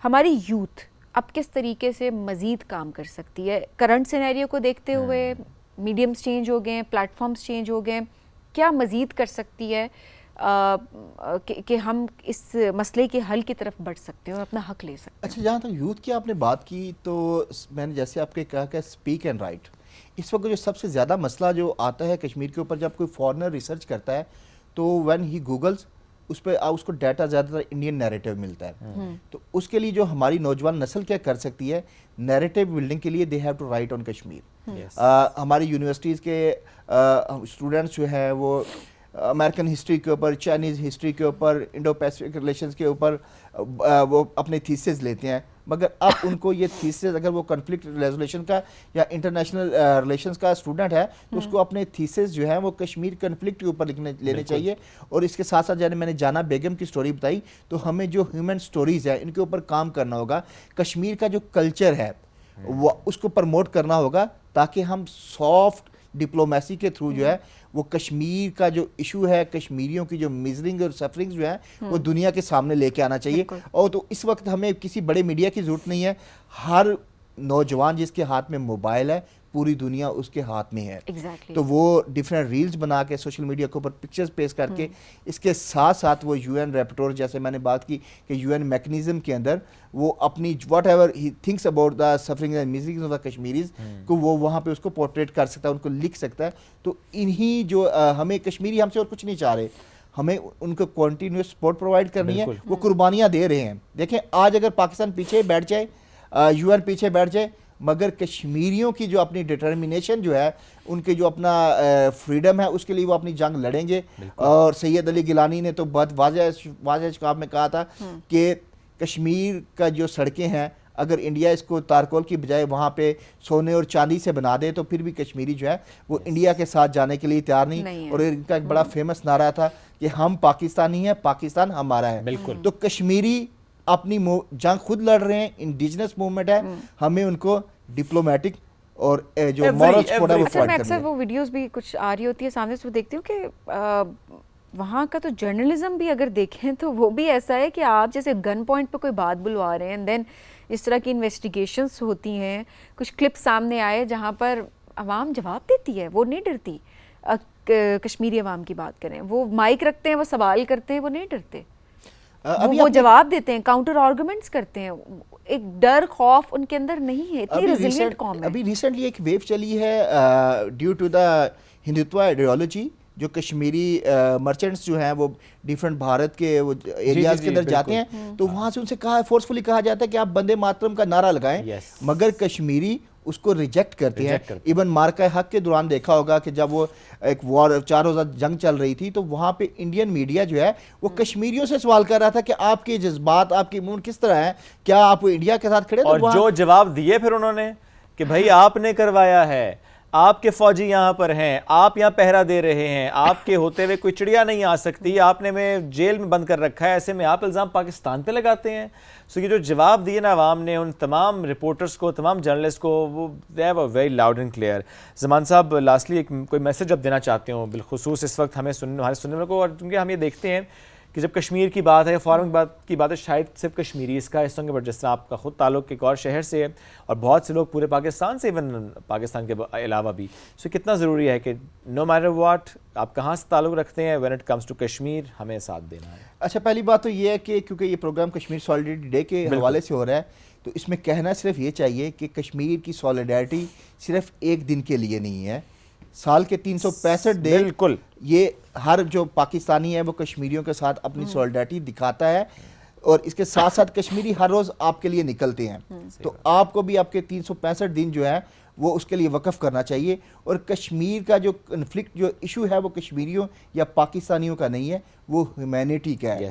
ہماری یوتھ اب کس طریقے سے مزید کام کر سکتی ہے کرنٹ سینیریو کو دیکھتے ہوئے؟ میڈیمز چینج ہو گئے ہیں، پلیٹ فارمز چینج ہو گئے ہیں، کیا مزید کر سکتی ہے کہ ہم اس مسئلے کے حل کی طرف بڑھ سکتے ہیں اور اپنا حق لے سکتے ہیں؟ اچھا، جہاں تک یوتھ کی آپ نے بات کی تو میں نے جیسے آپ کے کہا کہ اسپیک اینڈ رائٹ، اس وقت جو سب سے زیادہ مسئلہ جو آتا ہے کشمیر کے اوپر، جب کوئی فارنر ریسرچ کرتا ہے تو وین ہی گوگلز اس پہ اس کو ڈیٹا زیادہ تر انڈین نیریٹو ملتا ہے. تو اس کے لیے جو ہماری نوجوان نسل کیا کر سکتی ہے، نیریٹو بلڈنگ کے لیے دے ہیو ٹو رائٹ آن کشمیر. ہماری یونیورسٹیز کے اسٹوڈنٹس جو ہیں وہ امریکن ہسٹری کے اوپر، چائنیز ہسٹری کے اوپر، انڈو پیسفک ریلیشنز کے اوپر وہ اپنے تھیسز لیتے ہیں، مگر اب ان کو یہ تھیسز، اگر وہ کنفلکٹ ریزولیشن کا یا انٹرنیشنل ریلیشنز کا اسٹوڈنٹ ہے تو اس کو اپنے تھیسز جو ہیں وہ کشمیر کنفلکٹ کے اوپر لینے چاہیے. اور اس کے ساتھ ساتھ میں نے جانا بیگم کی سٹوری بتائی، تو ہمیں جو ہیومن سٹوریز ہیں ان کے اوپر کام کرنا ہوگا. کشمیر کا جو کلچر ہے وہ اس کو پرموٹ کرنا ہوگا، تاکہ ہم سافٹ ڈپلومیسی کے تھرو جو ہے وہ کشمیر کا جو ایشو ہے، کشمیریوں کی جو میزرنگ اور سفرنگ جو ہے وہ دنیا کے سامنے لے کے آنا چاہیے. اور تو اس وقت ہمیں کسی بڑے میڈیا کی ضرورت نہیں ہے، ہر نوجوان جس کے ہاتھ میں موبائل ہے پوری دنیا اس کے ہاتھ میں ہے. تو وہ ڈفرینٹ ریلز بنا کے سوشل میڈیا کے اوپر پکچرز پیش کر کے، اس کے ساتھ ساتھ وہ یو این ریپورٹر، جیسے میں نے بات کی کہ یو این میکنزم کے اندر وہ اپنی what ever he thinks about the suffering and measuring of the Kashmiris کو وہ وہاں پہ اس کو پورٹریٹ کر سکتا ہے، ان کو لکھ سکتا ہے. تو انہی جو ہمیں کشمیری ہم سے اور کچھ نہیں چاہ رہے، ہمیں ان کو کنٹینیوس سپورٹ پرووائڈ کرنی ہے. وہ قربانیاں دے رہے ہیں. دیکھیں آج اگر پاکستان پیچھے بیٹھ جائے، یو این پیچھے بیٹھ جائے، مگر کشمیریوں کی جو اپنی ڈٹرمنیشن جو ہے، ان کے جو اپنا فریڈم ہے، اس کے لیے وہ اپنی جنگ لڑیں گے. اور سید علی گیلانی نے تو بہت واضح شکاف میں کہا تھا کہ کشمیر کا جو سڑکیں ہیں، اگر انڈیا اس کو تارکول کی بجائے وہاں پہ سونے اور چاندی سے بنا دے تو پھر بھی کشمیری جو ہے وہ انڈیا کے ساتھ جانے کے لیے تیار نہیں. اور ان کا ایک بڑا فیمس نعرہ تھا کہ ہم پاکستانی ہیں، پاکستان ہمارا ہے. تو کشمیری اپنی جنگ خود لڑ رہے ہیں، انڈیجنس موومنٹ ہے، ہمیں ان کو ڈپلومیٹک اور جو مورل سپورٹ ہے وہ میں اکثر وہ ویڈیوز بھی کچھ آ رہی ہوتی ہے سامنے سے، وہ دیکھتی ہوں کہ وہاں کا تو جرنلزم بھی اگر دیکھیں تو وہ بھی ایسا ہے کہ آپ جیسے گن پوائنٹ پہ کوئی بات بلوا رہے ہیں، دین اس طرح کی انویسٹیگیشنز ہوتی ہیں. کچھ کلپ سامنے آئے جہاں پر عوام جواب دیتی ہے، وہ نہیں ڈرتی. کشمیری عوام کی بات کریں، وہ مائک رکھتے ہیں، وہ سوال کرتے ہیں، وہ نہیں ڈرتے، وہ جواب دیتے ہیں، کاؤنٹر آرگومنٹس کرتے ہیں. ایک ڈر خوف ان کے اندر نہیں ہے. اتنی ریزیلینٹ قوم ہے. ابھی ریسنٹلی ایک ویو چلی ہے due to the Hindutva ideology, جو کشمیری مرچنٹس جو ہیں وہ ڈیفرنٹ بھارت کے وہ ایریاز کے اندر جاتے ہیں، تو وہاں سے ان سے کہا فورسفلی کہا جاتا ہے کہ آپ بندے ماترم کا نعرہ لگائیں، مگر کشمیری اس کو ریجیکٹ کرتے ہیں. ایون مارکہ حق کے دوران دیکھا ہوگا کہ جب وہ ایک وار 4 روزہ جنگ چل رہی تھی تو وہاں پہ انڈین میڈیا جو ہے وہ کشمیریوں سے سوال کر رہا تھا کہ آپ کے جذبات، آپ کی موڈ کس طرح ہیں، کیا آپ انڈیا کے ساتھ کھڑے؟ اور جو جواب دیے پھر انہوں نے کہ بھائی آپ نے کروایا ہے، آپ کے فوجی یہاں پر ہیں، آپ یہاں پہرا دے رہے ہیں، آپ کے ہوتے ہوئے کوئی چڑیا نہیں آ سکتی، آپ نے میں جیل میں بند کر رکھا ہے، ایسے میں آپ الزام پاکستان پہ لگاتے ہیں. سو یہ جو جواب دیے نا عوام نے ان تمام رپورٹرز کو، تمام جرنلسٹ کو، وہ they were very loud and clear. Zaman صاحب لاسٹلی کوئی میسج اب دینا چاہتے ہوں بالخصوص اس وقت ہمارے سننے والوں کو، اور کیونکہ ہم یہ دیکھتے ہیں کہ جب کشمیر کی بات ہے، فارم کی بات ہے، شاید صرف کشمیری اس کا حصہ ہوں گے، بٹ جس طرح آپ کا خود تعلق ایک اور شہر سے ہے اور بہت سے لوگ پورے پاکستان سے، ایون پاکستان کے علاوہ بھی، سو کتنا ضروری ہے کہ نو میٹر واٹ آپ کہاں سے تعلق رکھتے ہیں، when it comes to Kashmir ہمیں ساتھ دینا ہے. اچھا، پہلی بات تو یہ ہے کہ کیونکہ یہ پروگرام کشمیر سالیڈیٹی ڈے کے حوالے سے ہو رہا ہے، تو اس میں کہنا صرف یہ چاہیے کہ کشمیر کی سالیڈیٹی صرف ایک دن کے لیے نہیں ہے، سال کے 365 دن بالکل یہ ہر جو پاکستانی ہے وہ کشمیریوں کے ساتھ اپنی سالیڈیٹی دکھاتا ہے. اور اس کے ساتھ ساتھ کشمیری ہر روز آپ کے لیے نکلتے ہیں، تو آپ کو بھی آپ کے 365 دن جو ہے وہ اس کے لیے وقف کرنا چاہیے. اور کشمیر کا جو کنفلکٹ جو ایشو ہے وہ کشمیریوں یا پاکستانیوں کا نہیں ہے, وہ ہیومینٹی کا ہے.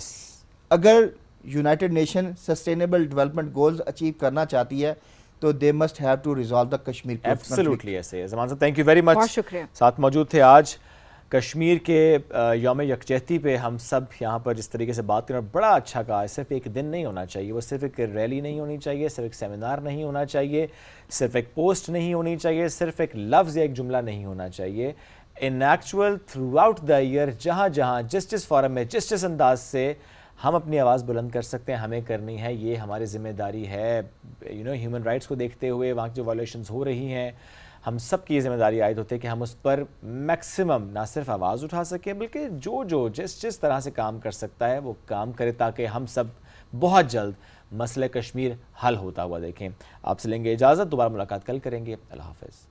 اگر united nation sustainable development goals achieve کرنا چاہتی ہے تو they must have to resolve the Kashmir conflict. Absolutely ایسے ہے. زمان صاحب تھینک یو ویری مچ, بہت شکریہ. ساتھ موجود تھے. آج کشمیر کے یوم یکجہتی پہ ہم سب یہاں پر جس طریقے سے بات کریں, بڑا اچھا کہا ہے. صرف ایک دن نہیں ہونا چاہیے, وہ صرف ایک ریلی نہیں ہونی چاہیے, صرف ایک سیمینار نہیں ہونا چاہیے, صرف ایک پوسٹ نہیں ہونی چاہیے, صرف ایک لفظ یا ایک جملہ نہیں ہونا چاہیے. In actual throughout the year جہاں جہاں جس فورم میں جس انداز سے ہم اپنی آواز بلند کر سکتے ہیں ہمیں کرنی ہے. یہ ہماری ذمہ داری ہے. ہیومن رائٹس کو دیکھتے ہوئے وہاں کی جو وائلیشنز ہو رہی ہیں, ہم سب کی یہ ذمہ داری عائد ہوتی ہے کہ ہم اس پر میکسیمم نہ صرف آواز اٹھا سکیں بلکہ جو جس طرح سے کام کر سکتا ہے وہ کام کرے, تاکہ ہم سب بہت جلد مسئلہ کشمیر حل ہوتا ہوا دیکھیں. آپ سے لیں گے اجازت, دوبارہ ملاقات کل کریں گے. اللہ حافظ.